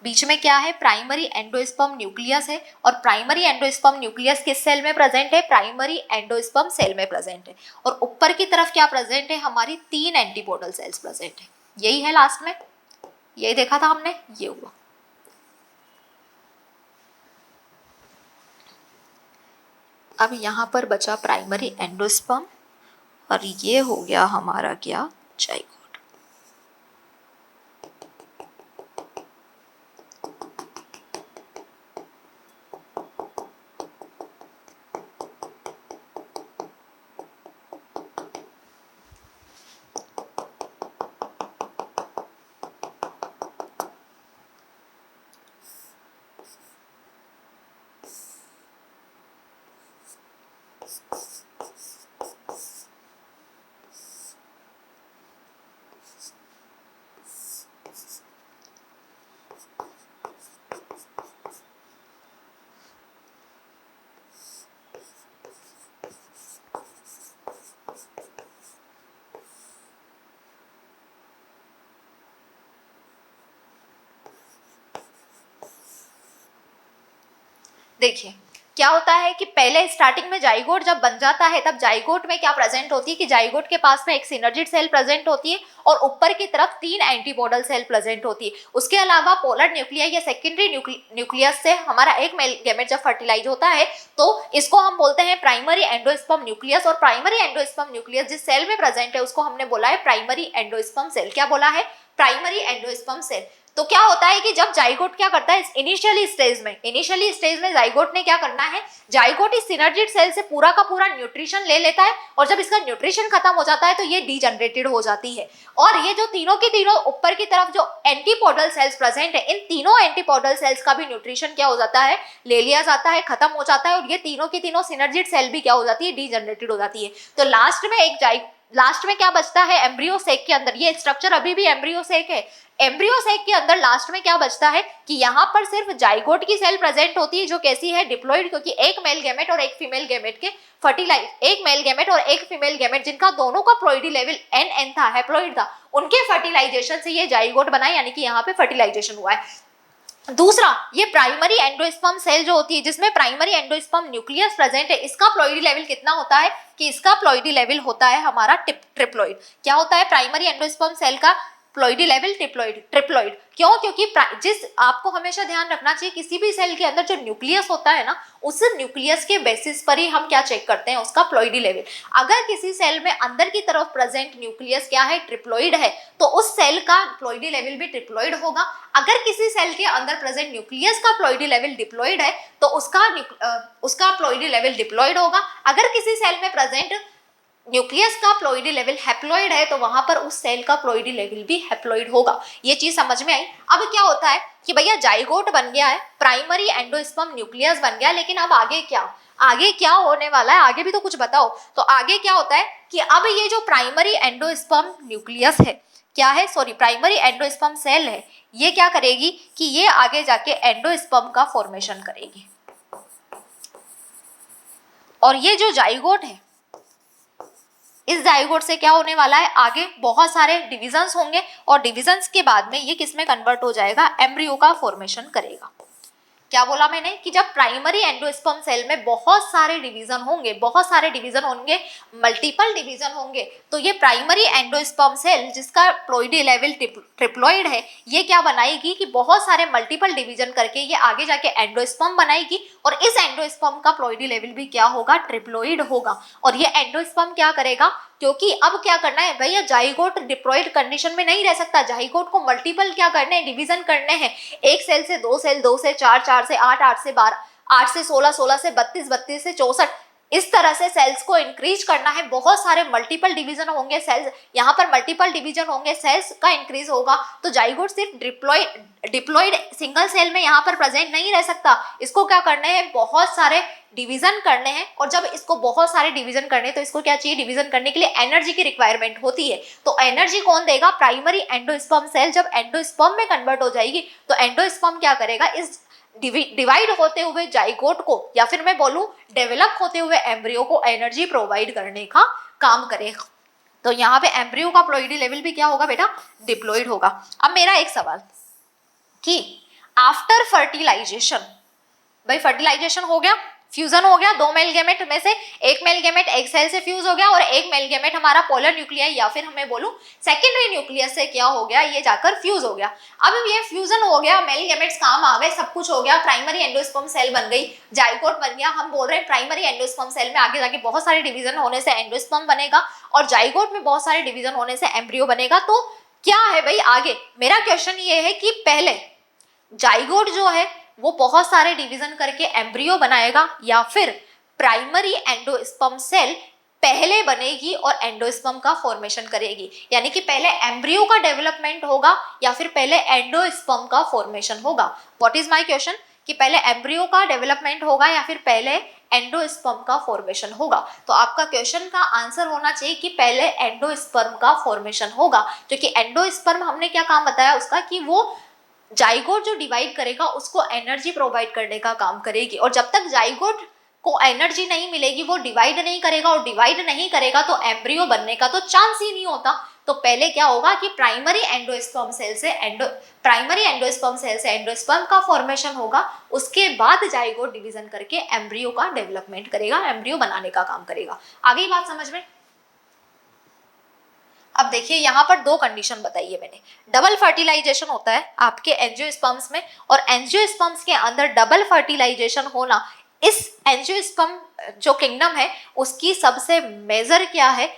बीच में क्या है, प्राइमरी एंडोस्पर्म न्यूक्लियस है, और प्राइमरी एंडोस्पर्म न्यूक्लियस किस सेल में प्रेजेंट है, प्राइमरी एंडोस्पर्म सेल में प्रेजेंट है। और ऊपर की तरफ क्या प्रेजेंट है, हमारी 3 एंटीपोडल सेल्स प्रेजेंट है। यही है लास्ट में, यही देखा था हमने, ये हुआ। अब यहाँ पर बचा प्राइमरी एंडोस्पर्म और ये हो गया हमारा क्या, जाइगोट। देखिए क्या होता है कि पहले स्टार्टिंग में जाइगोट जब बन जाता है तब जाइगोट में क्या प्रेजेंट होती है कि जाइगोट के पास में एक सिनर्जिड सेल प्रेजेंट होती है और ऊपर की तरफ 3 एंटीपोडल सेल प्रेजेंट होती है। उसके अलावा पोलर न्यूक्लियाई या सेकेंडरी न्यूक्लियस से हमारा एक मेल गैमेट जब फर्टिलाइज होता है तो इसको हम बोलते हैं प्राइमरी एंडोस्पर्म न्यूक्लियस, और प्राइमरी एंडोस्पर्म न्यूक्लियस जिस सेल में प्रेजेंट है उसको हमने बोला है प्राइमरी एंडोस्पर्म सेल। क्या बोला है, प्राइमरी एंडोस्पर्म सेल। तो क्या होता है कि जब जाइगोट क्या करता है, इनिशियली स्टेज में जाइगोट ने क्या करना है, जाइगोट इस सिनर्जिड सेल से पूरा का पूरा न्यूट्रिशन ले लेता है, और जब इसका न्यूट्रिशन खत्म हो जाता है तो ये डीजनरेटेड हो जाती है। और ये जो तीनों की तीनों ऊपर की तरफ जो एंटीपोडल सेल्स प्रेजेंट है, इन तीनों एंटीपोडल सेल्स का भी न्यूट्रिशन क्या हो जाता है, ले लिया जाता है, खत्म हो जाता है, और ये तीनों की तीनों सिनर्जिड सेल भी क्या हो जाती है, डीजनरेटेड हो जाती है। तो लास्ट में क्या बचता है, एम्ब्रियो सेक के अंदर, ये स्ट्रक्चर अभी भी एम्ब्रियो सेक है, एम्ब्रियो सेक के अंदर लास्ट में क्या बचता है कि यहाँ पर सिर्फ जाइगोट की सेल प्रेजेंट होती है जो कैसी है, डिप्लॉइड, क्योंकि एक मेल गैमेट और एक फीमेल गैमेट के एक मेल गैमेट और एक फीमेल गैमेट जिनका दोनों का प्लॉइडी लेवल एन था, हैप्लॉइड था, उनके फर्टिलाइजेशन से ये जाइगोट बना, यानी कि यहाँ पे फर्टिलाइजेशन हुआ है। दूसरा, ये प्राइमरी एंडोस्पर्म सेल जो होती है जिसमें प्राइमरी एंडोस्पर्म न्यूक्लियस प्रेजेंट है, इसका प्लॉइडी लेवल कितना होता है कि इसका प्लॉइडी लेवल होता है हमारा ट्रिप्लॉइड। क्या होता है प्राइमरी एंडोस्पर्म सेल का प्लॉइडी लेवल, ट्रिप्लॉइड। क्यों, क्योंकि जिस आपको हमेशा ध्यान रखना चाहिए किसी भी सेल के अंदर जो न्यूक्लियस होता है ना, उस न्यूक्लियस के बेसिस पर ही हम क्या चेक करते हैं, उसका प्लॉइडी लेवल। अगर किसी सेल में अंदर की तरफ प्रेजेंट न्यूक्लियस क्या है, ट्रिप्लॉइड है, तो उस सेल का प्लॉइडी लेवल भी ट्रिप्लॉइड होगा। अगर किसी सेल के अंदर प्रेजेंट न्यूक्लियस का प्लॉइडी लेवल डिप्लॉइड है तो उसका प्लॉइडी लेवल डिप्लॉइड होगा। अगर किसी सेल में प्रेजेंट न्यूक्लियस का प्लॉइडी लेवल हैप्लॉइड है तो वहां पर उस सेल का प्लॉइडी लेवल भी हैप्लॉइड होगा। ये चीज समझ में आई। अब क्या होता है कि भैया जाइगोट बन गया है, प्राइमरी एंडोस्पर्म न्यूक्लियस बन गया, लेकिन अब आगे क्या होने वाला है, आगे भी तो कुछ बताओ। तो आगे क्या होता है कि अब ये जो प्राइमरी एंडोस्पर्म न्यूक्लियस है, क्या है, सॉरी प्राइमरी एंडोस्पर्म सेल है, ये क्या करेगी कि ये आगे जाके एंडोस्पर्म का फॉर्मेशन करेगी। और ये जो जाइगोट है, इस जाइगोट से क्या होने वाला है, आगे बहुत सारे डिविजन्स होंगे और डिविजन्स के बाद में ये किस में कन्वर्ट हो जाएगा, एम्ब्रियो का फॉर्मेशन करेगा। क्या बोला मैंने कि जब प्राइमरी एंडोस्पर्म सेल में बहुत सारे डिवीजन होंगे, बहुत सारे डिवीजन होंगे, मल्टीपल डिवीजन होंगे, तो ये प्राइमरी एंडोस्पर्म सेल जिसका प्लॉइडी लेवल ट्रिप्लॉइड है, ये क्या बनाएगी कि बहुत सारे मल्टीपल डिवीजन करके ये आगे जाके एंडोस्पर्म बनाएगी और इस एंडोस्पर्म का प्लॉइडी लेवल भी क्या होगा, ट्रिप्लॉइड होगा। और ये एंडोस्पर्म क्या करेगा, क्योंकि अब क्या करना है भैया, जाइगोट डिप्लॉइड कंडीशन में नहीं रह सकता, जाइगोट को मल्टीपल क्या करने हैं, डिवीजन करने हैं, एक सेल से दो सेल, दो से चार, चार से आठ, आठ से 12, 8 से 16, 16 से 32, 32 से 64, इस तरह से सेल्स को इंक्रीज करना है। बहुत सारे मल्टीपल डिवीजन होंगे सेल्स, यहाँ पर मल्टीपल डिवीजन होंगे, सेल्स का इंक्रीज होगा। तो जाइगोट सिर्फ डिप्लॉइड सिंगल सेल में यहाँ पर प्रेजेंट नहीं रह सकता, इसको क्या करने हैं, बहुत सारे डिवीजन करने हैं। और जब इसको बहुत सारे डिवीजन करने, तो इसको क्या चाहिए, डिवीजन करने के लिए एनर्जी की रिक्वायरमेंट होती है। तो एनर्जी कौन देगा, प्राइमरी एंडोस्पर्म सेल जब एंडोस्पर्म में कन्वर्ट हो जाएगी तो एंडोस्पर्म क्या करेगा, इस डिवाइड होते हुए जाइगोट को, या फिर मैं बोलूं डेवलप होते हुए एम्ब्रियो को एनर्जी प्रोवाइड करने का काम करेगा। तो यहाँ पे एम्ब्रियो का प्लॉइडी लेवल भी क्या होगा बेटा, डिप्लॉइड होगा। अब मेरा एक सवाल कि आफ्टर फर्टिलाइजेशन, भाई फर्टिलाइजेशन हो गया, फ्यूजन हो गया, दो मेल गैमेट में से एक मेल गैमेट एक सेल से फ्यूज हो गया और एक मेल गैमेट हमारा पोलर न्यूक्लियाई या फिर हमें बोलूं सेकेंडरी न्यूक्लियस से क्या हो गया, ये जाकर फ्यूज हो गया। अब ये फ्यूजन हो गया, मेल गैमेट्स काम आ गए, सब कुछ हो गया, प्राइमरी एंडोस्पर्म सेल बन गई, जाइगोट बन गया। हम बोल रहे हैं प्राइमरी एंडोस्पर्म सेल में आगे जाके बहुत सारे डिवीजन होने से एंडोस्पर्म बनेगा और जाइगोट में बहुत सारे डिवीजन होने से एम्ब्रियो बनेगा। तो क्या है भाई आगे, मेरा क्वेश्चन ये है कि पहले जाइगोट जो है वो बहुत सारे डिवीजन करके एम्ब्रियो बनाएगा या फिर प्राइमरी एंडोस्पर्म सेल पहले बनेगी और एंडोस्पर्म का फॉर्मेशन करेगी, यानी कि पहले एम्ब्रियो का डेवलपमेंट होगा या फिर पहले एंडोस्पर्म का फॉर्मेशन होगा। व्हाट इज माय क्वेश्चन, कि पहले एम्ब्रियो का डेवलपमेंट होगा या फिर पहले एंडोस्पर्म का फॉर्मेशन होगा। तो आपका क्वेश्चन का आंसर होना चाहिए कि पहले एंडोस्पर्म का फॉर्मेशन होगा, क्योंकि एंडोस्पर्म हमने क्या काम बताया उसका, कि वो जाइगोट जो डिवाइड करेगा उसको एनर्जी प्रोवाइड करने का काम करेगी। और जब तक जाइगोट को एनर्जी नहीं मिलेगी वो डिवाइड नहीं करेगा, और डिवाइड नहीं करेगा तो एम्ब्रियो बनने का तो चांस ही नहीं होता। तो पहले क्या होगा कि प्राइमरी एंडोस्पर्म सेल से एंडोस्पर्म का फॉर्मेशन होगा, उसके बाद जाइगोट डिवीजन करके एम्ब्रियो का डेवलपमेंट करेगा, एम्ब्रियो बनाने का काम करेगा। आगे बात समझ में। अब देखिए यहाँ पर दो कंडीशन बताई है मैंने, डबल फर्टिलाइजेशन होता है आपके एंजियोस्पर्म्स में, और एंजियोस्पर्म्स के अंदर डबल फर्टिलाइजेशन होना, इस एंजियोस्पर्म जो किंगडम है उसकी सबसे मेजर क्या है,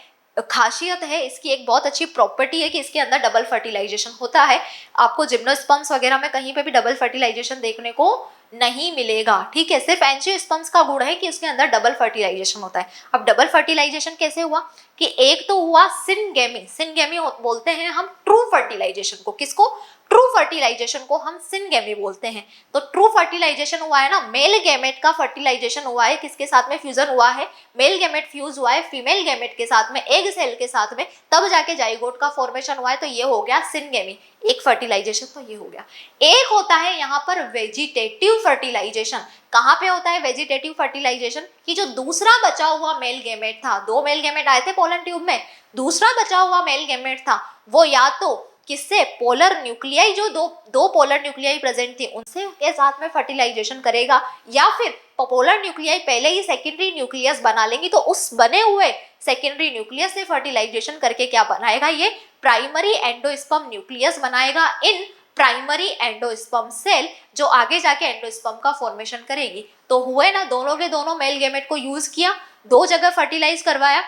खासियत है, इसकी एक बहुत अच्छी प्रॉपर्टी है कि इसके अंदर डबल फर्टिलाइजेशन होता है। आपको जिम्नोस्पर्म्स वगैरह में कहीं पे भी डबल फर्टिलाइजेशन देखने को नहीं मिलेगा, ठीक है, सिर्फ एंजियोस्पर्म्स का गुण है कि उसके अंदर डबल फर्टिलाइजेशन होता है। अब डबल फर्टिलाइजेशन कैसे हुआ, कि एक तो हुआ सिनगेमी बोलते हैं हम ट्रू फर्टिलाइजेशन को, किसको, ट्रू फर्टिलाइजेशन को हम सिनगेमी बोलते हैं। तो ट्रू फर्टिलाइजेशन हुआ है ना, मेल गैमेट का फर्टिलाइजेशन हुआ है, किसके साथ में फ्यूजन हुआ है, मेल गैमेट फ्यूज हुआ है फीमेल गैमेट के साथ में, एग सेल के साथ में, तब जाके जाइगोट का फॉर्मेशन हुआ है, तो ये हो गया सिनगेमी, एक फर्टिलाइजेशन तो ये हो गया। एक होता है यहाँ पर वेजिटेटिव फर्टिलाइजेशन। कहाँ पे होता है वेजिटेटिव फर्टिलाइजेशन, कि जो दूसरा बचा हुआ मेल गैमेट था, दो मेल गैमेट आए थे पोलन ट्यूब में, दूसरा बचा हुआ मेल गैमेट था वो या तो किससे, पोलर न्यूक्लियाई, जो दो पोलर न्यूक्लियाई प्रेजेंट थी उनसे के साथ में फर्टिलाइजेशन करेगा, या फिर पोलर न्यूक्लियाई पहले ही सेकेंडरी न्यूक्लियस बना लेंगी तो उस बने हुए सेकेंडरी न्यूक्लियस से फर्टिलाइजेशन करके क्या बनाएगा, ये प्राइमरी एंडोस्पर्म न्यूक्लियस बनाएगा इन प्राइमरी एंडोस्पर्म सेल, जो आगे जाके एंडोस्पर्म का फॉर्मेशन करेगी। तो हुए ना, दोनों के दोनों मेल गैमेट को यूज किया, दो जगह फर्टिलाइज करवाया,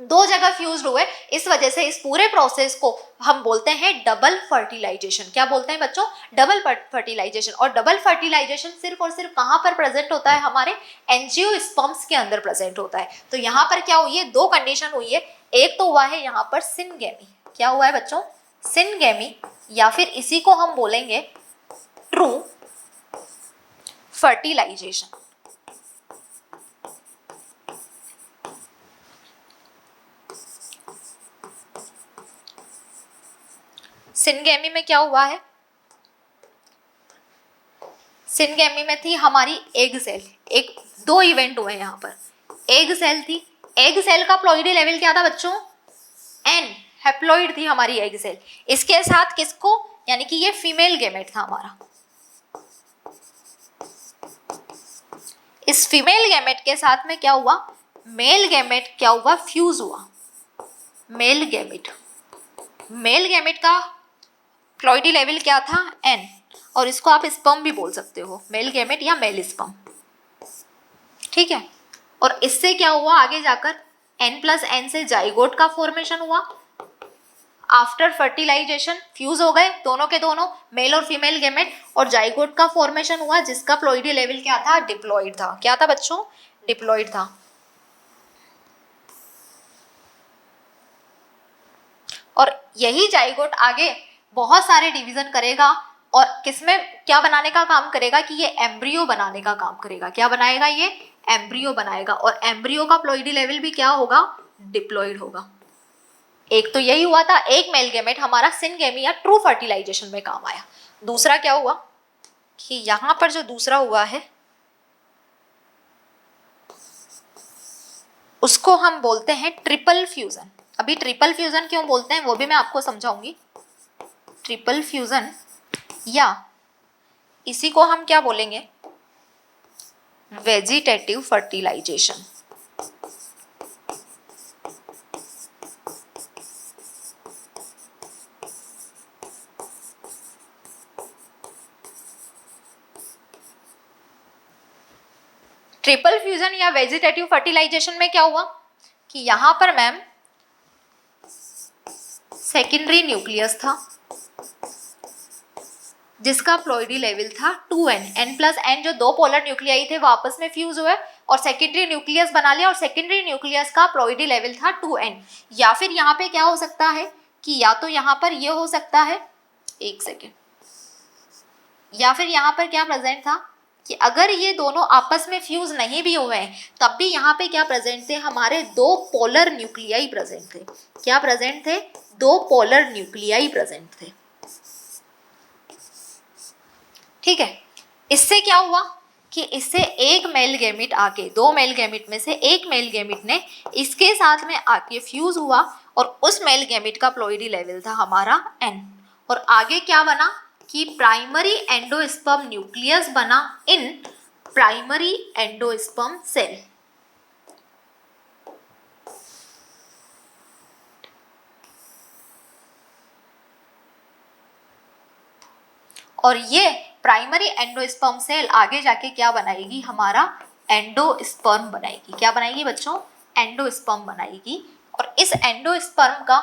दो जगह फ्यूज्ड हुए, इस वजह से इस पूरे प्रोसेस को हम बोलते हैं डबल फर्टिलाइजेशन। क्या बोलते हैं बच्चों, डबल फर्टिलाइजेशन। और डबल फर्टिलाइजेशन सिर्फ और सिर्फ कहां पर प्रेजेंट होता है, हमारे एंजियोस्पर्म्स के अंदर प्रेजेंट होता है। तो यहाँ पर क्या हुई है, दो कंडीशन हुई है, एक तो हुआ है यहाँ पर सिनगेमी, क्या हुआ है बच्चों, सिनगेमी, या फिर इसी को हम बोलेंगे ट्रू फर्टिलाइजेशन। सिनगेमी में क्या हुआ है, सिनगेमी में थी हमारी एग सेल, एक दो इवेंट हुए यहाँ पर, एग सेल थी, एग सेल का प्लॉइडी लेवल क्या था बच्चों, एन, हैप्लॉइड थी हमारी एग सेल, इसके साथ किसको, यानी कि ये फीमेल गेमेट था हमारा, इस फीमेल गेमेट के साथ में क्या हुआ, मेल गेमेट क्या हुआ, फ्यूज हुआ, मेल गेमेट, मेल गेमेट का प्लॉइडी लेवल क्या था, एन, और इसको आप स्पर्म भी बोल सकते हो, मेल गेमेट या मेल स्पर्म, ठीक है। और इससे क्या हुआ आगे जाकर, n+n से जाइगोट का फॉर्मेशन हुआ, आफ्टर फर्टिलाइजेशन फ्यूज हो गए दोनों के दोनों, मेल और फीमेल गेमेट, और जाइगोट का फॉर्मेशन हुआ जिसका प्लॉइडी लेवल क्या था, डिप्लॉइड था, क्या था बच्चों, डिप्लॉइड था। और यही जाइगोट आगे बहुत सारे डिवीजन करेगा और किसमें क्या बनाने का काम करेगा, कि ये एम्ब्रियो बनाने का काम करेगा, क्या बनाएगा, ये एम्ब्रियो बनाएगा, और एम्ब्रियो का प्लॉइडी लेवल भी क्या होगा, डिप्लॉइड होगा। एक तो यही हुआ था, एक मेल गेमेट हमारा सिनगेमी या ट्रू फर्टिलाइजेशन में काम आया। दूसरा क्या हुआ कि यहां पर जो दूसरा हुआ है उसको हम बोलते हैं ट्रिपल फ्यूजन। अभी ट्रिपल फ्यूजन क्यों बोलते हैं वो भी मैं आपको समझाऊंगी। ट्रिपल फ्यूजन या इसी को हम क्या बोलेंगे, वेजिटेटिव फर्टिलाइजेशन। ट्रिपल फ्यूजन या वेजिटेटिव फर्टिलाइजेशन में क्या हुआ कि यहां पर मैम सेकेंडरी न्यूक्लियस था जिसका प्लॉइडी लेवल था 2n, n+n जो दो पोलर न्यूक्लियाई थे वो आपस में फ्यूज हुए और सेकेंडरी न्यूक्लियस बना लिया, और सेकेंडरी न्यूक्लियस का प्लॉइडी लेवल था 2n। या फिर यहाँ पे क्या हो सकता है कि या तो यहाँ पर ये हो सकता है, एक सेकेंड, या फिर यहाँ पर क्या प्रेजेंट था कि अगर ये दोनों आपस में फ्यूज नहीं भी हुए हैं तब भी यहाँ पे क्या प्रेजेंट थे, हमारे दो पोलर न्यूक्लियाई प्रेजेंट थे। क्या प्रेजेंट थे, दो पोलर न्यूक्लियाई प्रेजेंट थे, ठीक है। इससे क्या हुआ कि इससे एक मेल गेमिट आके, दो मेल गेमिट में से एक मेल गेमिट ने इसके साथ में आके फ्यूज हुआ और उस मेल गेमिट का प्लॉइडी लेवल था हमारा n, और आगे क्या बना कि प्राइमरी एंडोस्पर्म न्यूक्लियस बना इन प्राइमरी एंडोस्पर्म सेल। और ये प्राइमरी एंडोस्पर्म सेल आगे जाके क्या बनाएगी, हमारा एंडोस्पर्म बनाएगी। क्या बनाएगी बच्चों, एंडोस्पर्म बनाएगी। और इस एंडोस्पर्म का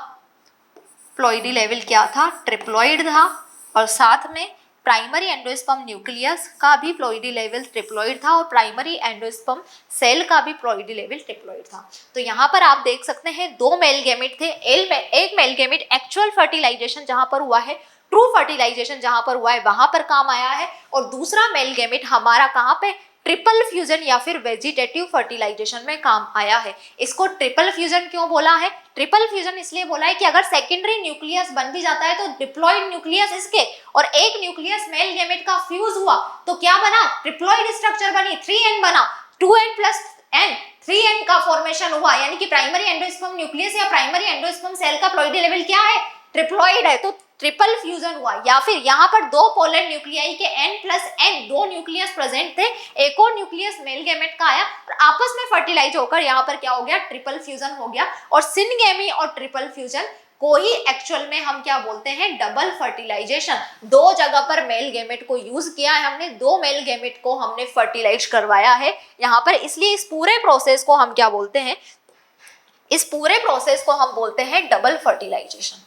प्लॉइडी लेवल क्या था, ट्रिप्लॉइड था, और साथ में प्राइमरी एंडोस्पर्म न्यूक्लियस का भी प्लॉइडी लेवल ट्रिप्लॉइड था और प्राइमरी एंडोस्पर्म सेल का भी प्लॉइडी लेवल ट्रिप्लॉइड था। तो यहाँ पर आप देख सकते हैं दो मेल गेमिट थे, एक मेल गेमिट एक्चुअल फर्टिलाइजेशन जहाँ पर हुआ है, ट्रू फर्टिलाइजेशन जहां पर हुआ है वहां पर काम आया है, और दूसरा मेल गेमिट हमारा कहां पे, ट्रिपल फ्यूजन या फिर वेजिटेटिव फर्टिलाइजेशन में काम आया है। इसको ट्रिपल फ्यूजन क्यों बोला है, ट्रिपल फ्यूजन इसलिए बोला है कि अगर सेकेंडरी न्यूक्लियस बन भी जाता है तो डिप्लॉइड न्यूक्लियस इसके और एक न्यूक्लियस मेल गेमिट का फ्यूज हुआ तो क्या बना, ट्रिप्लॉइड स्ट्रक्चर बनी, 3n बना, 2n+n 3n का फॉर्मेशन हुआ, यानी कि प्राइमरी एंडोस्पर्म न्यूक्लियस या प्राइमरी एंडोस्पर्म सेल का प्लॉइडी लेवल क्या है, ट्रिप्लॉइड है, तो ट्रिपल फ्यूजन हुआ। या फिर यहाँ पर दो पोलर न्यूक्लियाई के n+n दो न्यूक्लियस प्रेजेंट थे, एक और न्यूक्लियस मेल गेमेट का आया और आपस में फर्टिलाइज होकर यहाँ पर क्या हो गया, ट्रिपल फ्यूजन हो गया। और सिनगेमी और ट्रिपल फ्यूजन को ही एक्चुअल में हम क्या बोलते हैं, डबल फर्टिलाइजेशन। दो जगह पर मेल गेमेट को यूज किया है हमने, दो मेल गेमेट को हमने फर्टिलाइज करवाया है यहाँ पर, इसलिए इस पूरे प्रोसेस को हम क्या बोलते हैं, इस पूरे प्रोसेस को हम बोलते हैं डबल फर्टिलाइजेशन।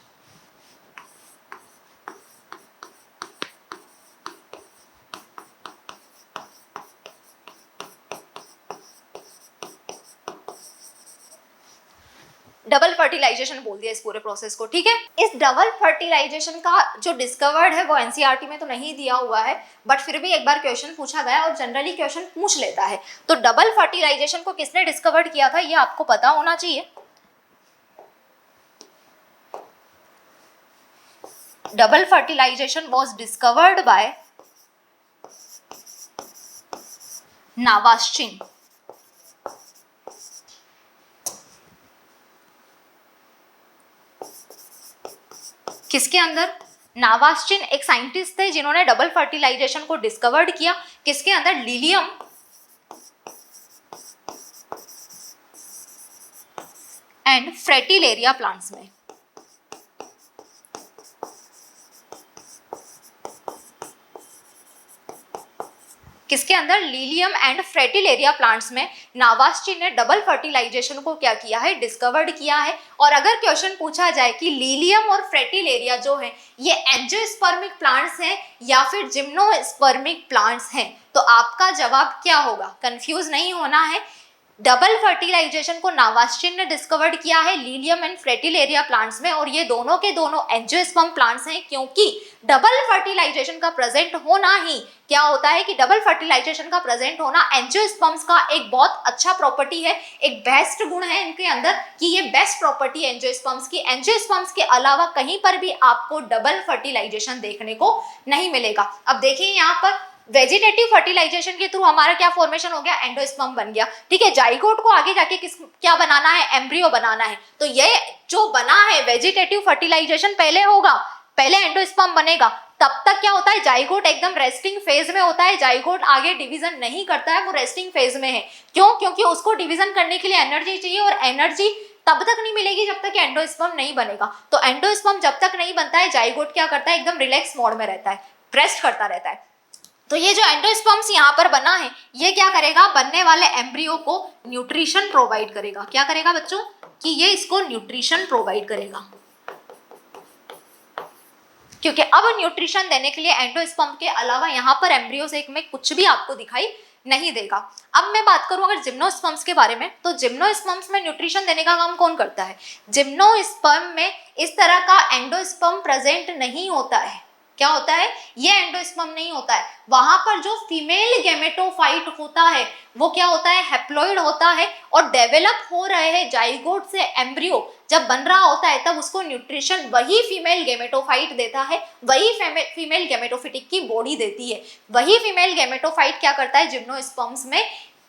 डबल फर्टिलाइजेशन बोल दिया इस पूरे प्रोसेस को, ठीक है। इस डबल फर्टिलाइजेशन का जो डिस्कवर्ड है वो एनसीईआरटी में तो नहीं दिया हुआ है, बट फिर भी एक बार क्वेश्चन पूछा गया और जनरली क्वेश्चन पूछ लेता है। तो डबल फर्टिलाइजेशन को किसने डिस्कवर्ड किया था ये आपको पता होना चाहिए। Double fertilization was discovered by Nawaschin. किसके अंदर? नावास्चिन एक साइंटिस्ट थे जिन्होंने डबल फर्टिलाइजेशन को डिस्कवर्ड किया। किसके अंदर? लिलियम एंड फ्रेटिलेरिया प्लांट्स में। किसके अंदर? लिलियम एंड फ्रेटिलेरिया प्लांट्स में नावास्चिन ने डबल फर्टिलाइजेशन को क्या किया है? डिस्कवर्ड किया है। और अगर क्वेश्चन पूछा जाए कि लिलियम और फ्रेटिलेरिया जो है ये एंजियोस्पर्मिक प्लांट्स हैं या फिर जिम्नोस्पर्मिक प्लांट्स हैं, तो आपका जवाब क्या होगा? कंफ्यूज नहीं होना है। डबल फर्टिलाइजेशन को नावास्चिन ने डिस्कवर्ड किया है लिलियम एंड फ्रेटिलेरिया प्लांट्स में, और ये दोनों के दोनों एंजियोस्पर्म प्लांट्स हैं, क्योंकि डबल फर्टिलाइजेशन का प्रेजेंट होना ही क्या होता है कि डबल फर्टिलाइजेशन का प्रेजेंट होना एंजियोस्पर्म्स का एक बहुत अच्छा प्रॉपर्टी है, एक बेस्ट गुण है इनके अंदर कि ये बेस्ट प्रॉपर्टी है एंजियोस्पर्म्स की। एंजियोस्पर्म्स के अलावा कहीं पर भी आपको डबल फर्टिलाइजेशन देखने को नहीं मिलेगा। अब देखिए यहाँ पर वेजिटेटिव फर्टिलाइजेशन के थ्रू हमारा क्या फॉर्मेशन हो गया? एंडोस्पर्म बन गया। ठीक है, जाइगोट को आगे जाके क्या बनाना है? एम्ब्रियो बनाना है। तो ये जो बना है वेजिटेटिव फर्टिलाइजेशन पहले होगा, पहले एंडोस्पर्म बनेगा, तब तक क्या होता है? जाइगोट एकदम रेस्टिंग फेज में होता है। जाइगोट आगे डिवीजन नहीं करता है, वो रेस्टिंग फेज में है। क्यों? क्योंकि उसको डिवीजन करने के लिए एनर्जी चाहिए, और एनर्जी तब तक नहीं मिलेगी जब तक एंडोस्पर्म नहीं बनेगा। तो एंडोस्पर्म जब तक नहीं बनता है, जाइगोट क्या करता है? एकदम रिलैक्स मोड में रहता है, रेस्ट करता रहता है। तो ये जो एंडोस्पर्म्स यहाँ पर बना है, ये क्या करेगा? बनने वाले एम्ब्रियो को न्यूट्रिशन प्रोवाइड करेगा। क्या करेगा बच्चों? कि ये इसको न्यूट्रिशन प्रोवाइड करेगा, क्योंकि अब न्यूट्रिशन देने के लिए एंडोस्पर्म के अलावा यहाँ पर एम्ब्रियो से में कुछ भी आपको दिखाई नहीं देगा। अब मैं बात करूं अगर जिम्नोस्पर्म्स के बारे में, तो जिम्नोस्पर्म्स में न्यूट्रिशन देने का काम कौन करता है? जिम्नोस्पर्म में इस तरह का एंडोस्पर्म प्रेजेंट नहीं होता है। क्या होता है? ये एंडोस्पर्म नहीं होता है। वहां पर जो फीमेल गैमेटोफाइट होता है वो क्या होता है? हैप्लॉइड होता है, और डेवलप हो रहे हैं जाइगोट से एम्ब्रियो जब बन रहा होता है तब उसको न्यूट्रिशन वही फीमेल गैमेटोफाइट देता है, वही फीमेल गैमेटोफिटिक की बॉडी देती है। वही फीमेल गैमेटोफाइट क्या करता है? जिम्नोस्पर्म्स में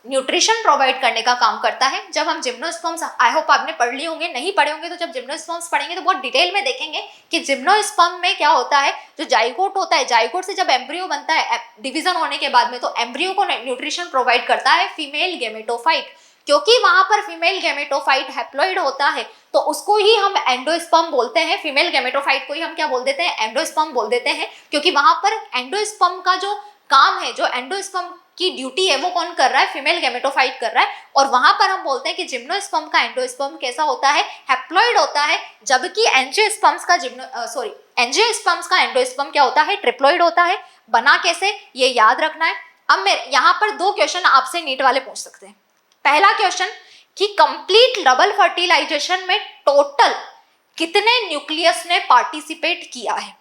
न्यूट्रिशन प्रोवाइड करने का काम करता है। जब हम जिम्नोस्पर्म्स, आई होप आपने पढ़ लिए होंगे, नहीं पढ़े होंगे तो जब जिम्नोस्पर्म्स पढ़ेंगे तो बहुत डिटेल में देखेंगे कि जिम्नोस्पर्म में क्या होता है। जो जाइगोट होता है, जाइगोट से जब एम्ब्रियो बनता है डिवीजन होने के बाद में, तो एम्ब्रियो को न्यूट्रिशन प्रोवाइड करता है फीमेल गैमेटोफाइट। क्योंकि वहां पर फीमेल गैमेटोफाइट हैप्लॉइड होता है तो उसको ही हम एंडोस्पर्म बोलते हैं। फीमेल गैमेटोफाइट को ही हम क्या बोल देते हैं? एंडोस्पर्म बोल देते हैं, क्योंकि वहां पर एंडोस्पर्म का जो काम है, जो एंडोस्पर्म की ड्यूटी है, वो कौन कर रहा है? फीमेल गैमेटोफाइट कर रहा है। और वहां पर हम बोलते हैं कि जिम्नोस्पर्म का एंडोस्पर्म कैसा होता है? हैप्लॉइड होता है, जबकि एंजियोस्पर्म्स का एंडोस्पर्म क्या होता है? ट्रिप्लॉइड होता है। बना कैसे? ये याद रखना है। अब मैं यहाँ पर दो क्वेश्चन आपसे नीट वाले पूछ सकते हैं। पहला क्वेश्चन कि कंप्लीट डबल फर्टिलाइजेशन में टोटल कितने न्यूक्लियस ने पार्टिसिपेट किया है?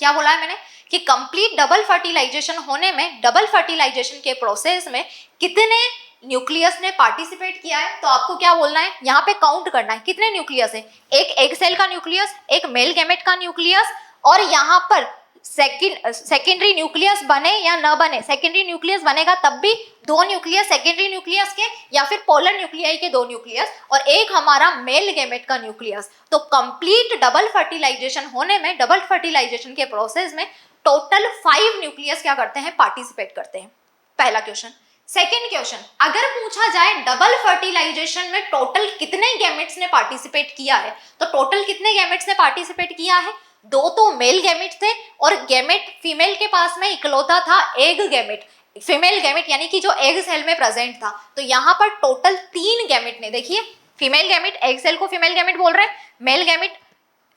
क्या बोला है मैंने? कि कंप्लीट डबल फर्टिलाइजेशन होने में, डबल फर्टिलाइजेशन के प्रोसेस में कितने न्यूक्लियस ने पार्टिसिपेट किया है? तो आपको क्या बोलना है? यहाँ पे काउंट करना है कितने न्यूक्लियस है। एक एग सेल का न्यूक्लियस, एक मेल गैमेट का न्यूक्लियस, और यहाँ पर सेकेंडरी न्यूक्लियस बने या न बने, सेकेंडरी न्यूक्लियस बनेगा तब भी दो न्यूक्लियस सेकेंडरी न्यूक्लियस के या फिर पोलर न्यूक्लियाई के दो न्यूक्लियस, और एक हमारा मेल गैमेट का न्यूक्लियस। तो कंप्लीट डबल फर्टिलाइजेशन होने में, डबल फर्टिलाइजेशन के प्रोसेस में टोटल 5 न्यूक्लियस क्या करते हैं? पार्टिसिपेट करते हैं। पहला क्वेश्चन। सेकेंड क्वेश्चन, अगर पूछा जाए डबल फर्टिलाइजेशन में टोटल कितने गैमेट्स ने पार्टिसिपेट किया है, तो टोटल कितने गैमेट्स ने पार्टिसिपेट किया है? 2 तो मेल गैमेट थे, और गैमेट फीमेल के पास में इकलौता था एग गैमेट, फीमेल गैमेट, यानी कि जो एग सेल में प्रेजेंट था। तो यहाँ पर टोटल 3 गैमेट ने, देखिए फीमेल गैमेट, एग सेल को फीमेल गैमेट बोल रहे हैं, मेल गैमेट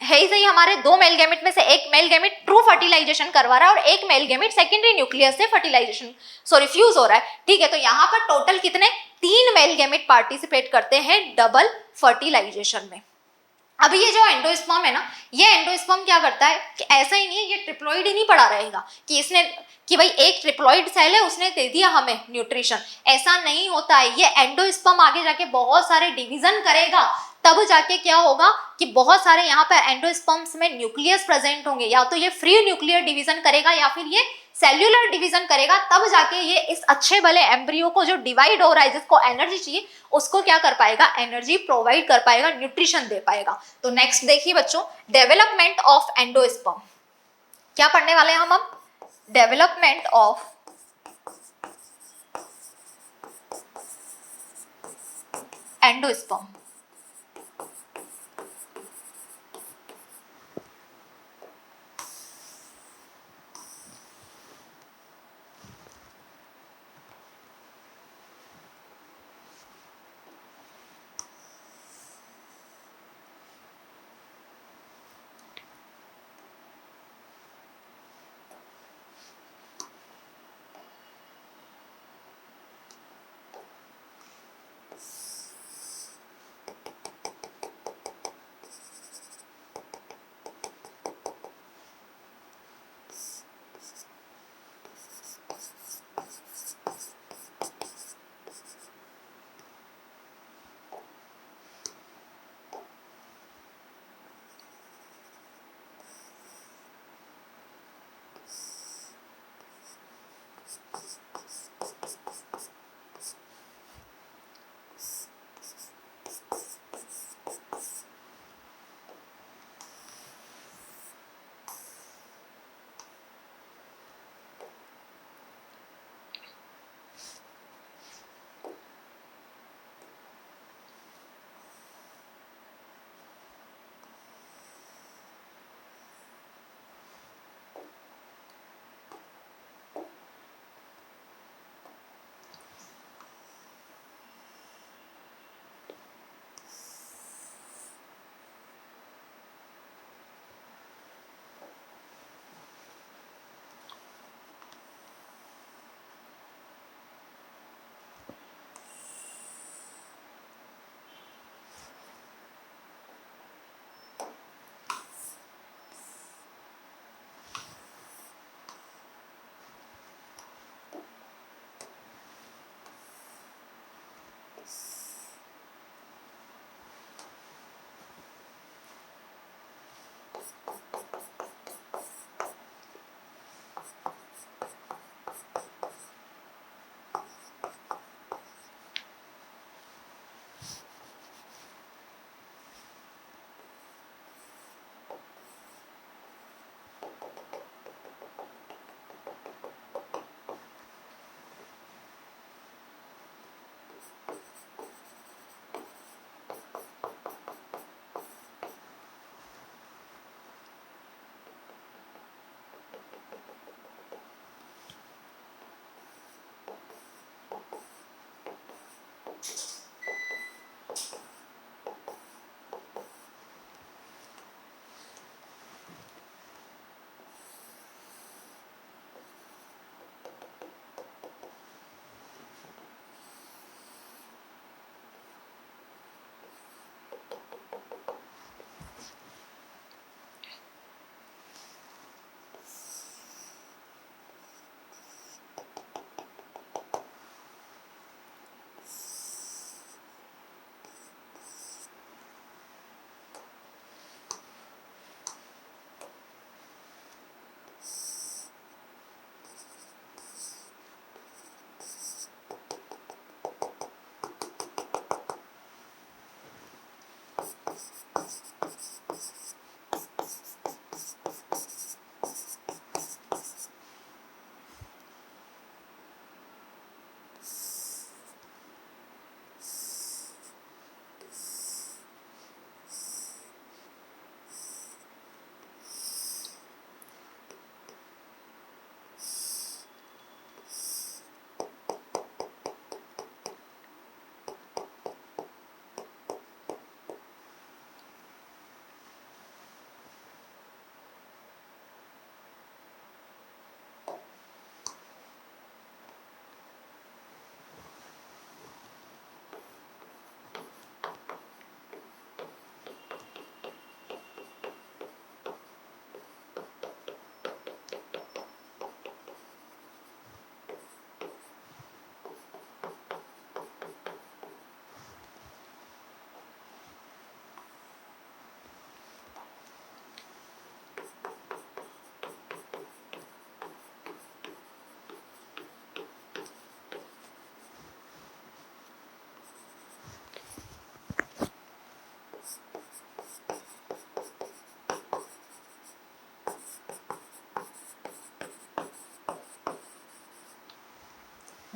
है ही सही, हमारे 2 मेल गैमेट में से एक मेल गैमेट ट्रू फर्टिलाइजेशन करवा रहा है और एक मेल गैमेट सेकेंडरी न्यूक्लियस से फर्टिलाइजेशन फ्यूज हो रहा है। ठीक है, तो यहाँ पर टोटल कितने? 3 मेल गैमेट पार्टिसिपेट करते हैं डबल फर्टिलाइजेशन में। अब ये जो एंडोस्पर्म है ना, ये एंडोस्पर्म क्या करता है कि ऐसा ही नहीं है, ये ट्रिप्लॉइड ही नहीं पड़ा रहेगा कि इसने कि भाई एक ट्रिप्लॉइड सेल है उसने दे दिया हमें न्यूट्रिशन, ऐसा नहीं होता है। ये एंडोस्पर्म आगे जाके बहुत सारे डिवीजन करेगा, तब जाके क्या होगा कि बहुत सारे यहाँ पर एंडोस्पर्म्स में न्यूक्लियस प्रेजेंट होंगे, या तो ये फ्री न्यूक्लियर डिवीजन करेगा या फिर ये सेल्यूलर डिवीजन करेगा, तब जाके ये इस अच्छे भले एम्ब्रियो को जो डिवाइड हो रहा है, जिसको एनर्जी चाहिए, उसको क्या कर पाएगा, एनर्जी प्रोवाइड कर पाएगा, न्यूट्रिशन दे पाएगा। तो नेक्स्ट देखिए बच्चों, डेवलपमेंट ऑफ एंडोस्पर्म, क्या पढ़ने वाले हैं हम अब, डेवलपमेंट ऑफ एंडोस्पर्म।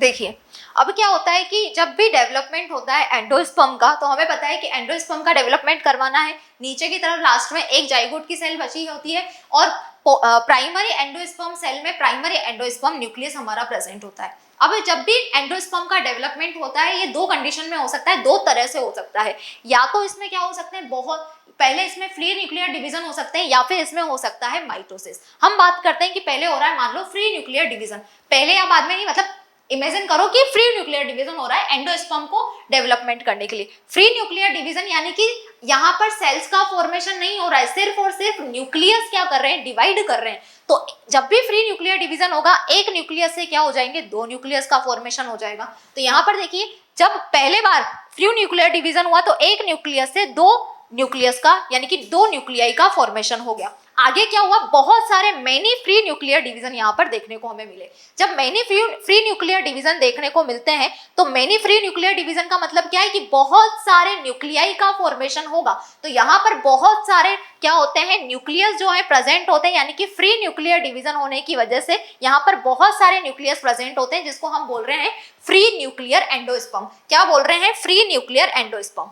देखिए अब क्या होता है कि जब भी डेवलपमेंट होता है एंडोस्पर्म का, तो हमें पता है कि एंडोस्पर्म का डेवलपमेंट करवाना है, नीचे की तरफ लास्ट में एक जाइगोट की सेल बची होती है और प्राइमरी एंडोस्पर्म सेल में प्राइमरी एंडोस्पर्म न्यूक्लियस हमारा प्रेजेंट होता है। अब जब भी एंडोस्पर्म का डेवलपमेंट होता है ये दो कंडीशन में हो सकता है, दो तरह से हो सकता है। या तो इसमें क्या हो सकते हैं, बहुत पहले इसमें फ्री न्यूक्लियर डिवीजन हो सकते हैं, या फिर इसमें हो सकता है माइटोसिस। हम बात करते हैं कि पहले हो रहा है मान लो फ्री न्यूक्लियर डिवीजन, पहले या बाद में नहीं, मतलब इमेजिन करो कि फ्री न्यूक्लियर डिवीजन हो रहा है एंडोस्पर्म को डेवलपमेंट करने के लिए। फ्री न्यूक्लियर डिवीजन यानी कि यहाँ पर सेल्स का फॉर्मेशन नहीं हो रहा है, सिर्फ और सिर्फ न्यूक्लियस क्या कर रहे हैं, डिवाइड कर रहे हैं। तो जब भी फ्री न्यूक्लियर डिवीजन होगा एक न्यूक्लियस से क्या हो जाएंगे, दो न्यूक्लियस का फॉर्मेशन हो जाएगा। तो यहाँ पर देखिए जब पहले बार फ्री न्यूक्लियर डिवीजन हुआ तो एक न्यूक्लियस से दो न्यूक्लियस का यानी कि दो न्यूक्लियाई का फॉर्मेशन हो गया। आगे क्या हुआ, बहुत सारे मैनी फ्री न्यूक्लियर डिवीजन यहाँ पर देखने को हमें मिले। जब मैनी फ्री न्यूक्लियर डिवीजन देखने को मिलते हैं तो मैनी फ्री न्यूक्लियर डिवीजन का मतलब क्या है कि बहुत सारे न्यूक्लियाई का फॉर्मेशन होगा। तो यहाँ पर बहुत सारे क्या होते हैं, न्यूक्लियस जो है प्रेजेंट होते हैं, यानी कि फ्री न्यूक्लियर डिवीजन होने की वजह से यहाँ पर बहुत सारे न्यूक्लियस प्रेजेंट होते हैं, जिसको हम बोल रहे हैं फ्री न्यूक्लियर एंडोस्पर्म। क्या बोल रहे हैं, फ्री न्यूक्लियर एंडोस्पर्म।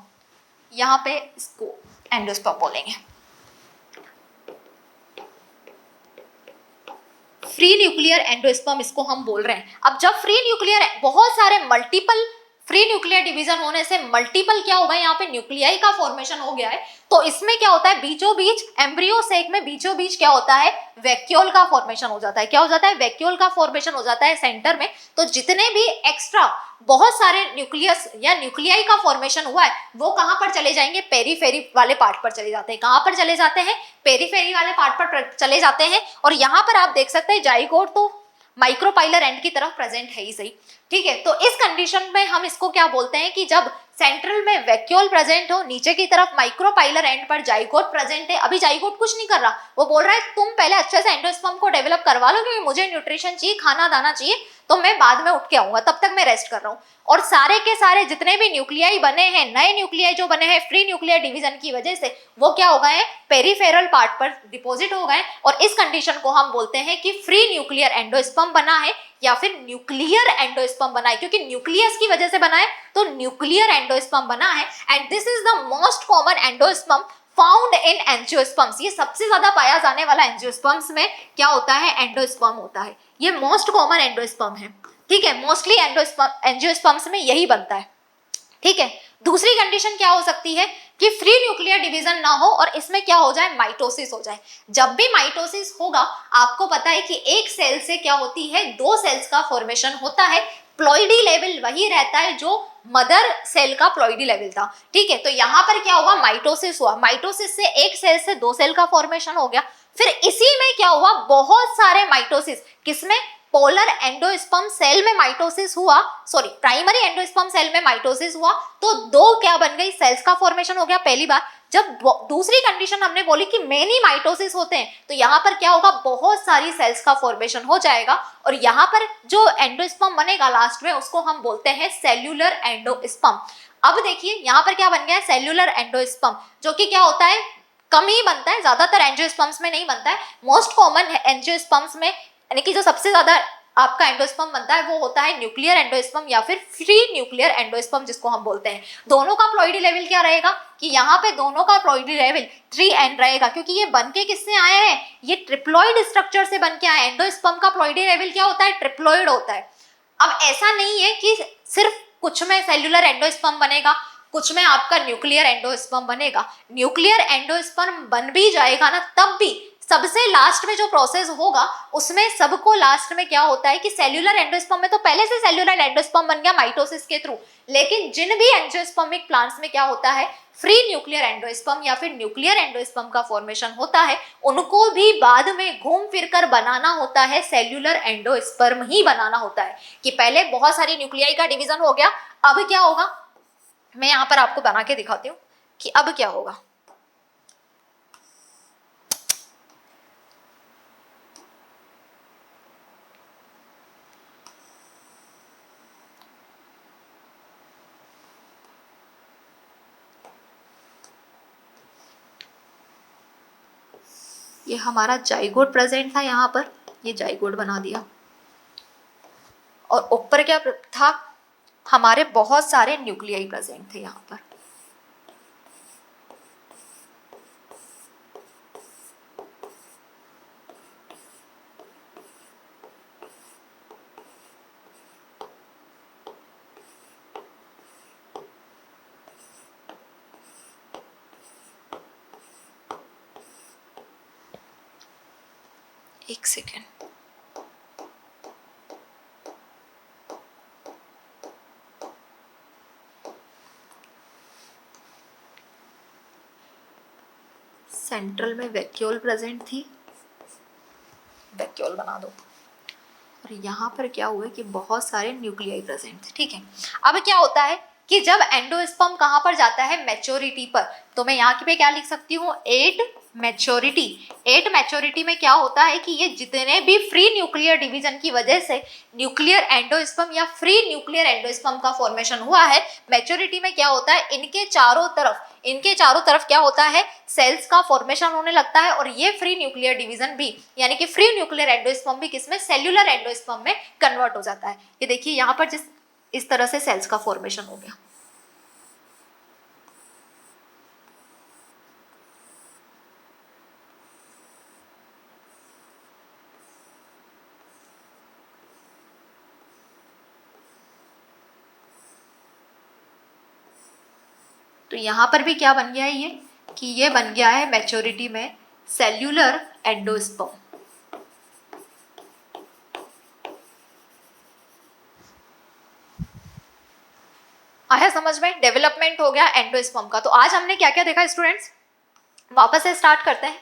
यहाँ पे इसको एंडोस्पर्म बोलेंगे, फ्री न्यूक्लियर एंडोस्पर्म इसको हम बोल रहे हैं। अब जब फ्री न्यूक्लियर बहुत सारे मल्टीपल फ्री न्यूक्लियर डिवीजन होने से मल्टीपल क्या होगा, यहाँ पे न्यूक्लियाई का फॉर्मेशन हो गया है। तो इसमें क्या होता है, बीचों बीच एम्ब्रियो सेक में बीचों बीच क्या होता है, वैक्यूल का फॉर्मेशन हो जाता है। क्या हो जाता है, वैक्यूल का फॉर्मेशन हो जाता है सेंटर में। तो जितने भी एक्स्ट्रा बहुत सारे न्यूक्लियस या न्यूक्लियाई का फॉर्मेशन हुआ है वो कहाँ पर चले जाएंगे, पेरीफेरी वाले पार्ट पर चले जाते हैं। कहाँ पर चले जाते हैं, पेरीफेरी वाले पार्ट पर चले जाते हैं। और यहाँ पर आप देख सकते हैं जाइगोट तो माइक्रोपाइलर एंड की तरफ प्रेजेंट है ही सही, ठीक है। तो इस कंडीशन में हम इसको क्या बोलते हैं कि जब सेंट्रल में वैक्यूल प्रेजेंट हो, नीचे की तरफ माइक्रोपाइलर एंड पर जाइगोट प्रेजेंट है। अभी जाइगोट कुछ नहीं कर रहा, वो बोल रहा है तुम पहले अच्छे से एंडोस्पर्म को डेवलप करवा लो, क्योंकि मुझे न्यूट्रिशन चाहिए, खाना दाना चाहिए, तो मैं बाद में उठ के आऊंगा, तब तक मैं रेस्ट कर रहा हूँ। और सारे के सारे जितने भी न्यूक्लियाई बने हैं, नए न्यूक्लियाई जो बने हैं फ्री न्यूक्लियर डिवीजन की वजह से, वो क्या हो गए, पेरीफेरल पार्ट पर डिपॉजिट हो गए। और इस कंडीशन को हम बोलते हैं कि फ्री न्यूक्लियर एंडोस्पर्म बना है या फिर न्यूक्लियर एंडोस्पर्म बना है, क्योंकि न्यूक्लियस की वजह से बना है तो न्यूक्लियर एंडोस्पर्म बना है। And this is the most common endosperm found in angiosperms. ये सबसे ज्यादा पाया जाने वाला एंजियोस्पर्म्स में क्या होता है, एंडोस्पर्म होता है। ये मोस्ट कॉमन एंडोस्पर्म है, ठीक है। मोस्टली एंजियोस्पर्म्स में यही बनता है, ठीक है। दूसरी कंडीशन क्या हो सकती है कि फ्री न्यूक्लियर डिवीजन ना हो और इसमें क्या हो जाए, माइटोसिस हो जाए। जब भी माइटोसिस होगा आपको पता है कि एक सेल से क्या होती है, दो सेल्स का फॉर्मेशन होता है। प्लॉइडी लेवल वही रहता है जो मदर सेल का प्लॉइडी लेवल था, ठीक है। तो यहाँ पर क्या हुआ, माइटोसिस हुआ। माइटोसिस से एक सेल से दो सेल का फॉर्मेशन हो गया। फिर इसी में क्या हुआ, बहुत सारे माइटोसिस, किसमें, पोलर एंडोस्पर्म सेल में माइटोसिस हुआ, सॉरी प्राइमरी एंडोस्पर्म सेल में माइटोसिस हुआ। तो दो क्या बन गई, सेल्स का फॉर्मेशन हो गया पहली बार। जब दूसरी कंडीशन हमने बोली कि मेनी माइटोसिस होते हैं, तो यहाँ पर क्या होगा, बहुत सारी सेल्स का फॉर्मेशन हो जाएगा। और यहाँ पर जो एंडोस्पर्म बनेगा लास्ट में उसको हम बोलते हैं सेल्यूलर एंडोस्पर्म। अब देखिए यहाँ पर क्या बन गया है, सेल्यूलर एंडोस्पर्म, जो कि क्या होता है, कम ही बनता है, ज्यादातर एंजियोस्पर्म्स में नहीं बनता है। मोस्ट कॉमन एंजियोस्पर्म्स में यानी कि जो सबसे ज्यादा आपका एंडोस्पर्म बनता है वो होता है न्यूक्लियर एंडोस्पर्म या फिर फ्री न्यूक्लियर एंडोस्पर्म जिसको हम बोलते हैं। दोनों का प्लॉइडी लेवल क्या रहेगा कि यहाँ पे दोनों का प्लॉइडी लेवल 3n रहेगा, क्योंकि ये बनके किससे आए हैं, ये ट्रिप्लॉइड स्ट्रक्चर से बनके आए। एंडोस्पर्म का प्लॉइडी लेवल क्या होता है, ट्रिप्लॉइड होता है। अब ऐसा नहीं है कि सिर्फ कुछ में सेल्यूलर एंडोस्पर्म बनेगा, कुछ में आपका न्यूक्लियर एंडोस्पर्म बनेगा। न्यूक्लियर एंडोस्पर्म बन भी जाएगा ना, तब भी सबसे लास्ट में जो प्रोसेस होगा उसमें सबको लास्ट में क्या होता है कि सेल्यूलर एंडोस्पर्म में तो पहले से सेल्यूलर एंडोस्पर्म बन गया माइटोसिस के थ्रू, लेकिन जिन भी एंजियोस्पर्मिक प्लांट्स में क्या होता है, फ्री न्यूक्लियर एंडोस्पर्म या फिर न्यूक्लियर एंडोस्पर्म का फॉर्मेशन होता है, उनको भी बाद में घूम फिर कर बनाना होता है सेल्यूलर एंडोस्पर्म ही बनाना होता है। कि पहले बहुत सारी न्यूक्लियाई का डिवीजन हो गया, अब क्या होगा, मैं यहाँ पर आपको बना के दिखाती हूँ कि अब क्या होगा। ये हमारा जाइगोट प्रेजेंट था, यहाँ पर ये जाइगोट बना दिया और ऊपर क्या था, हमारे बहुत सारे न्यूक्लियाई प्रेजेंट थे यहाँ पर। एक सेकेंड, सेंट्रल में वैक्यूल प्रेजेंट थी, वैक्यूल बना दो, और यहाँ पर क्या हुआ कि बहुत सारे न्यूक्लियाई प्रेजेंट थे। ठीक है, अब क्या होता है कि जब एंडोस्पर्म कहाँ पर जाता है, मैच्योरिटी पर, तो मैं यहाँ पे क्या लिख सकती हूँ, एट मैच्योरिटी। एट मैच्योरिटी में क्या होता है कि ये जितने भी फ्री न्यूक्लियर डिवीजन की वजह से न्यूक्लियर एंडोस्पर्म या फ्री न्यूक्लियर एंडोस्पर्म का फॉर्मेशन हुआ है, मैच्योरिटी में क्या होता है, इनके चारों तरफ क्या होता है, सेल्स का फॉर्मेशन होने लगता है, और ये फ्री न्यूक्लियर डिवीजन भी यानी कि फ्री न्यूक्लियर एंडोस्पर्म भी किसमें, सेल्यूलर एंडोस्पर्म में कन्वर्ट हो जाता है। ये देखिए यहाँ पर इस तरह से सेल्स का फॉर्मेशन हो गया। तो यहाँ पर भी क्या बन गया है ये, कि ये बन गया है मैच्योरिटी में सेल्यूलर एंडोस्पर्म। आया समझ में, डेवलपमेंट हो गया एंडोस्पर्म का। तो आज हमने क्या क्या देखा स्टूडेंट्स, वापस से स्टार्ट करते हैं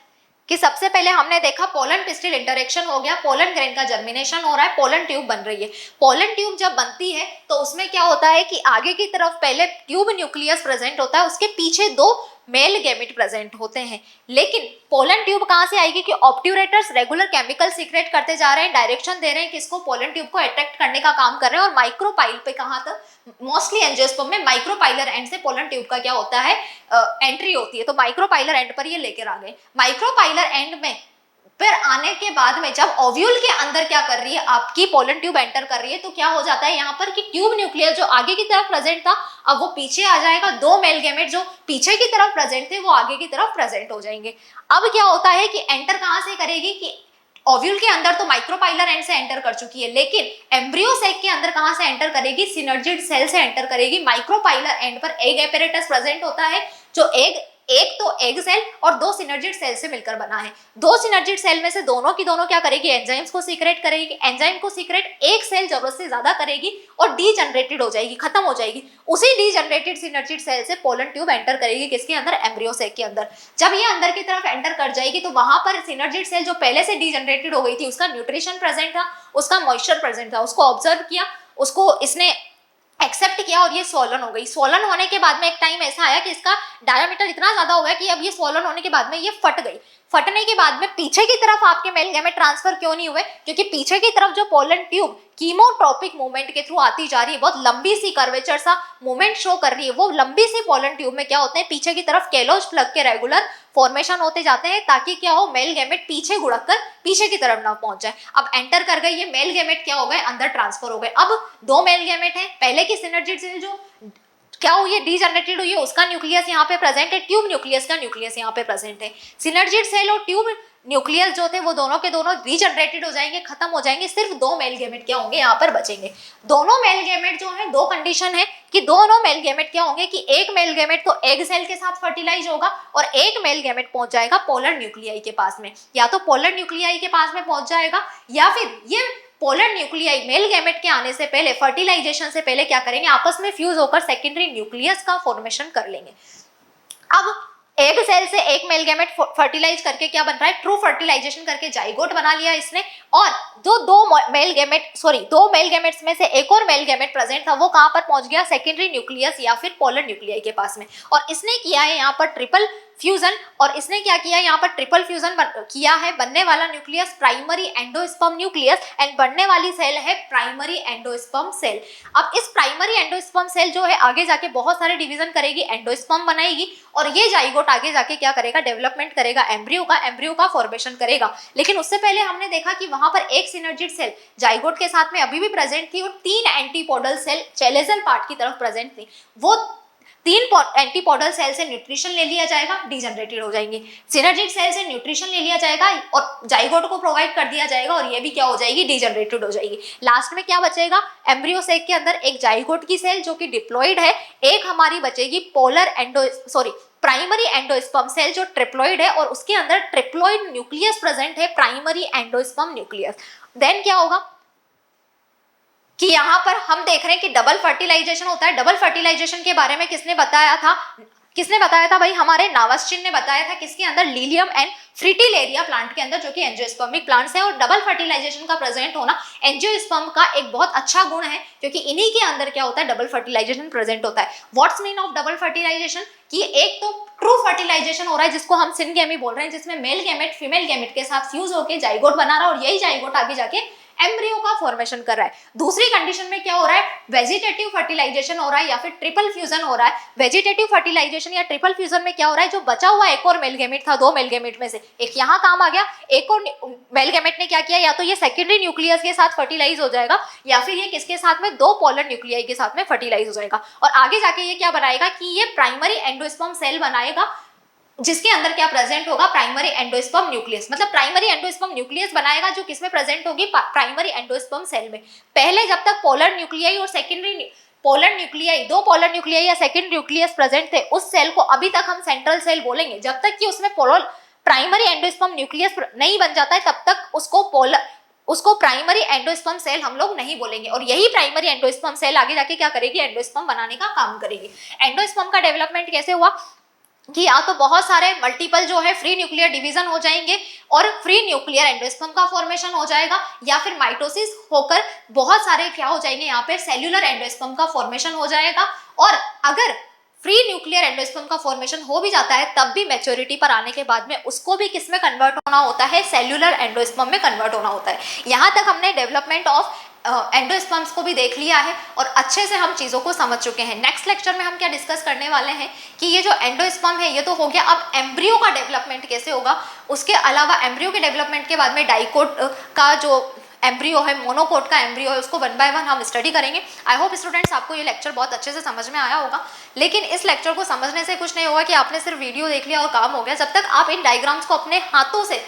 कि सबसे पहले हमने देखा पोलन पिस्टिल इंटरेक्शन हो गया, पोलन ग्रेन का जर्मिनेशन हो रहा है, पोलन ट्यूब बन रही है। पोलन ट्यूब जब बनती है तो उसमें क्या होता है कि आगे की तरफ पहले ट्यूब न्यूक्लियस प्रेजेंट होता है, उसके पीछे दो मेल गैमेट प्रेजेंट होते हैं। लेकिन पोलन ट्यूब कहाँ से आएगी कि ऑब्ट्यूरेटर्स रेगुलर केमिकल सीक्रेट करते जा रहे हैं, डायरेक्शन दे रहे हैं किसको, पोलन ट्यूब को अट्रैक्ट करने का काम कर रहे हैं, और माइक्रोपाइल पे कहाँ तक, मोस्टली एंजियोस्पर्म में माइक्रोपाइलर एंड से पोलन ट्यूब का क्या होता है, एंट्री होती है। तो माइक्रोपाइलर एंड पर ये लेकर आ गए। माइक्रोपाइलर एंड में फिर आने के बाद में जब ओव्यूल के अंदर क्या कर रही है, आपकी पोलन ट्यूब एंटर कर रही है, तो क्या हो जाता है यहाँ पर कि ट्यूब न्यूक्लियस जो आगे की तरफ प्रेजेंट था अब वो पीछे आ जाएगा, दो मेल गैमेट जो पीछे की तरफ प्रेजेंट थे वो आगे की तरफ प्रेजेंट हो जाएंगे। अब क्या होता है कि एंटर कहाँ से करेगी कि ओव्यूल के अंदर तो माइक्रोपाइलर एंड से एंटर कर चुकी है, लेकिन एम्ब्रियो सैक के अंदर कहाँ से एंटर करेगी, सिनर्जिड सेल से एंटर करेगी। माइक्रोपाइलर एंड पर एग एपेरेटस प्रेजेंट होता है, जो एक तो एग सेल और दो सिनर्जिड सेल से मिलकर बना है। दो सिनर्जिड सेल में से दोनों की दोनों क्या करेगी, एंजाइम्स को सीक्रेट करेगी। एंजाइम को सीक्रेट एक सेल जरूरत से ज्यादा करेगी और डीजनरेटेड हो जाएगी, खत्म हो जाएगी। उसी डीजनरेटेड सिनर्जिड सेल से पोलन ट्यूब एंटर करेगी किसके अंदर, एम्ब्रियो सैक के अंदर। जब ये अंदर की तरफ एंटर कर जाएगी तो वहां पर सिनर्जिड सेल जो पहले से डीजनरेटेड हो गई थी, उसका न्यूट्रिशन प्रेजेंट था, उसका मॉइस्चर प्रेजेंट था, उसको ऑब्जर्व किया, उसको इसने एक्सेप्ट किया और ये स्वॉलन हो गई। स्वॉलन होने के बाद में एक टाइम ऐसा आया कि इसका डायमीटर इतना ज्यादा हो गया कि अब ये स्वॉलन होने के बाद में ये फट गई। फटने के बाद में पीछे की तरफ आपके मेल गैमेट ट्रांसफर क्यों नहीं हुए, क्योंकि पीछे की तरफ जो पोलन ट्यूब कीमोट्रोपिक मूवमेंट के थ्रू आती जा रही है, बहुत लंबी सी कर्वेचर सा मूवमेंट शो कर रही है। वो लंबी सी पोलन ट्यूब में क्या होते हैं, पीछे की तरफ केलोज प्लग के रेगुलर फॉर्मेशन होते जाते हैं, ताकि क्या हो, मेल गैमेट पीछे गुड़क कर पीछे की तरफ ना पहुंच जाए। अब एंटर कर गई ये मेल गैमेट, क्या हो गए, अंदर ट्रांसफर हो गए। अब दो मेल गैमेट है, पहले की सिनर्जिड सेल जो क्या हुई है, डीजनरेटेड हुई है, उसका न्यूक्लियस यहाँ पे प्रेजेंट है, ट्यूब न्यूक्लियस का न्यूक्लियस यहाँ पे प्रेजेंट है। सिनर्जिड सेल और ट्यूब न्यूक्लियस जो थे वो दोनों के दोनों रीजनरेटेड हो जाएंगे, खत्म हो जाएंगे, सिर्फ दो मेल गैमेट क्या होंगे, यहाँ पर बचेंगे। दोनों मेल गैमेट जो है, दो कंडीशन है कि दोनों मेल गैमेट क्या होंगे कि एक मेल गैमेट तो एग सेल के साथ फर्टिलाइज होगा और एक मेल गैमेट पहुंच जाएगा पोलर न्यूक्लियाई के पास में, या तो पोलर न्यूक्लियाई के पास में पहुंच जाएगा, या फिर ये पोलर न्यूक्लियाई मेल गैमेट के आने से पहले, फर्टिलाइजेशन से पहले क्या करेंगे, आपस में फ्यूज होकर सेकेंडरी न्यूक्लियस का फॉर्मेशन कर लेंगे। अब एग सेल से एक मेल गैमेट फर्टिलाइज करके क्या बन रहा है, ट्रू फर्टिलाइजेशन करके जाइगोट बना लिया इसने, और दो मेल गैमेट्स में से एक और मेल गैमेट प्रेजेंट था, वो कहां पर पहुंच गया, सेकेंडरी न्यूक्लियस या फिर पोलर न्यूक्लियाई के पास में। और इसने किया है यहाँ पर ट्रिपल फ्यूजन, और इसने क्या किया है यहाँ पर ट्रिपल फ्यूजन किया है। बनने वाला nucleus primary endosperm nucleus and बनने वाली सेल है प्राइमरी एंडोस्पर्म सेल। अब इस प्राइमरी एंडोस्पर्म सेल जो है आगे जाके बहुत सारे डिवीजन करेगी, एंडोस्पर्म बनाएगी, और ये जाइगोट जाइगोट आगे जाके क्या करेगा, डेवलपमेंट करेगा एम्ब्रियो का फॉर्मेशन करेगा। लेकिन उससे पहले हमने देखा कि वहां पर एक सिनर्जिड सेल जाइगोट के साथ में अभी भी प्रेजेंट थी और 3 एंटीपोडल सेल चेलेजल पार्ट की तरफ प्रेजेंट थी। वो 3 एंटीपोडल सेल से न्यूट्रिशन ले लिया जाएगा, डीजनरेटेड हो जाएंगे। सिनर्जिड सेल से न्यूट्रिशन ले लिया जाएगा और जाइगोट को प्रोवाइड कर दिया जाएगा और ये भी क्या हो जाएगी, डीजनरेटेड हो जाएगी। लास्ट में क्या बचेगा, एम्ब्रियो सेक के अंदर एक जाइगोट की सेल जो कि डिप्लॉइड है, एक हमारी बचेगी प्राइमरी एंडोस्पर्म सेल जो ट्रिप्लॉइड है और उसके अंदर ट्रिप्लॉइड न्यूक्लियस प्रेजेंट है, प्राइमरी एंडोस्पर्म न्यूक्लियस। देन क्या होगा कि यहाँ पर हम देख रहे हैं कि डबल फर्टिलाइजेशन होता है। डबल फर्टिलाइजेशन के बारे में किसने बताया था भाई, हमारे नावास्चिन ने बताया था। किसके अंदर, लीलियम एंड फ्रिटिलेरिया प्लांट के अंदर, जो कि एंजियोस्पर्मिक प्लांट्स है। और डबल फर्टिलाइजेशन का प्रेजेंट होना एंजियोस्पर्म का एक बहुत अच्छा गुण है, क्योंकि इन्हीं के अंदर क्या होता है, डबल फर्टिलाइजेशन प्रेजेंट होता है। What's mean of double fertilisation, कि एक तो ट्रू फर्टिलाइजेशन हो रहा है जिसको हम सिनगेमी बोल रहे हैं, जिसमें मेल गैमेट फीमेल गैमेट के साथ फ्यूज होकर जाइगोट बना रहा है और यही जाइगोट आगे जाके एम्ब्रियो का फॉर्मेशन कर रहा है। दूसरी कंडीशन में क्या हो रहा है, वेजिटेटिव फर्टिलाइजेशन हो रहा है या फिर ट्रिपल फ्यूजन हो रहा है। वेजिटेटिव फर्टिलाइजेशन या ट्रिपल फ्यूजन में क्या हो रहा है, जो बचा हुआ एक और मेल गैमेट था, 2 मेल गैमेट में से एक यहाँ काम आ गया, एक और मेल गैमेट ने क्या किया, या तो ये सेकेंडरी न्यूक्लियस के साथ फर्टिलाइज हो जाएगा या फिर ये किसके साथ में, 2 पोलर न्यूक्लियाई के साथ में फर्टिलाइज हो जाएगा। और आगे जाके ये क्या बनाएगा कि ये प्राइमरी एंडोस्पर्म सेल बनाएगा, जिसके अंदर क्या प्रेजेंट होगा, प्राइमरी एंडोस्पर्म न्यूक्लियस। मतलब प्राइमरी एंडोस्पर्म न्यूक्लियस बनाएगा जो किसमें प्रेजेंट होगी, प्राइमरी एंडोस्पर्म सेल में। पहले जब तक पोलर न्यूक्लियाई और secondary polar nuclei, 2 polar nuclei या सेकेंड न्यूक्लियस प्रेजेंट थे, उस सेल को अभी तक हम सेंट्रल सेल बोलेंगे। जब तक कि उसमें प्राइमरी एंडोस्पर्म न्यूक्लियस नहीं बन जाता है तब तक उसको प्राइमरी एंडोस्पर्म सेल हम लोग नहीं बोलेंगे। और यही प्राइमरी एंडोस्पर्म सेल आगे जाके क्या करेगी, एंडोस्पर्म बनाने का काम करेगी। एंडोस्पर्म का डेवलपमेंट कैसे हुआ कि या तो बहुत सारे मल्टीपल जो है फ्री न्यूक्लियर डिवीजन हो जाएंगे और फ्री न्यूक्लियर एंडोस्पर्म का फॉर्मेशन हो जाएगा, या फिर माइटोसिस होकर बहुत सारे क्या हो जाएंगे, यहाँ पे सेल्यूलर एंडोस्पर्म का फॉर्मेशन हो जाएगा। और अगर फ्री न्यूक्लियर एंडोस्पर्म का फॉर्मेशन हो भी जाता है तब भी मैच्योरिटी पर आने के बाद में उसको भी किस में कन्वर्ट होना होता है, सेल्यूलर एंडोस्पर्म में कन्वर्ट होना होता है। यहाँ तक हमने डेवलपमेंट ऑफ एंडोस्पर्म्स को भी देख लिया है और अच्छे से हम चीज़ों को समझ चुके हैं। नेक्स्ट लेक्चर में हम क्या डिस्कस करने वाले हैं कि ये जो एंडोस्पर्म है ये तो हो गया, अब एम्ब्रियो का डेवलपमेंट कैसे होगा। उसके अलावा एम्ब्रियो के डेवलपमेंट के बाद में डाइकोट का जो एम्ब्रियो है, मोनोकोट का एम्ब्रियो है, उसको 1 बाय 1 हम स्टडी करेंगे। आई होप स्टूडेंट्स आपको ये लेक्चर बहुत अच्छे से समझ में आया होगा। लेकिन इस लेक्चर को समझने से कुछ नहीं होगा कि आपने सिर्फ वीडियो देख लिया और काम हो गया। जब तक आप इन डायग्राम्स को अपने हाथों से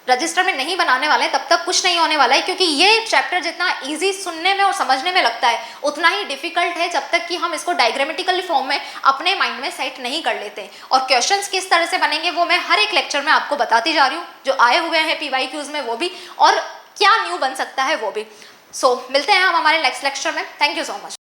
रजिस्टर में नहीं बनाने वाले तब तक कुछ नहीं होने वाला है, क्योंकि ये चैप्टर जितना इजी सुनने में और समझने में लगता है उतना ही डिफिकल्ट है जब तक कि हम इसको डायग्रामेटिकल फॉर्म में अपने माइंड में सेट नहीं कर लेते। और क्वेश्चंस किस तरह से बनेंगे वो मैं हर एक लेक्चर में आपको बताती जा रही हूँ, जो आए हुए हैं PYQs में वो भी, और क्या न्यू बन सकता है वो भी। सो मिलते हैं हम हमारे नेक्स्ट लेक्चर में। Thank you so much.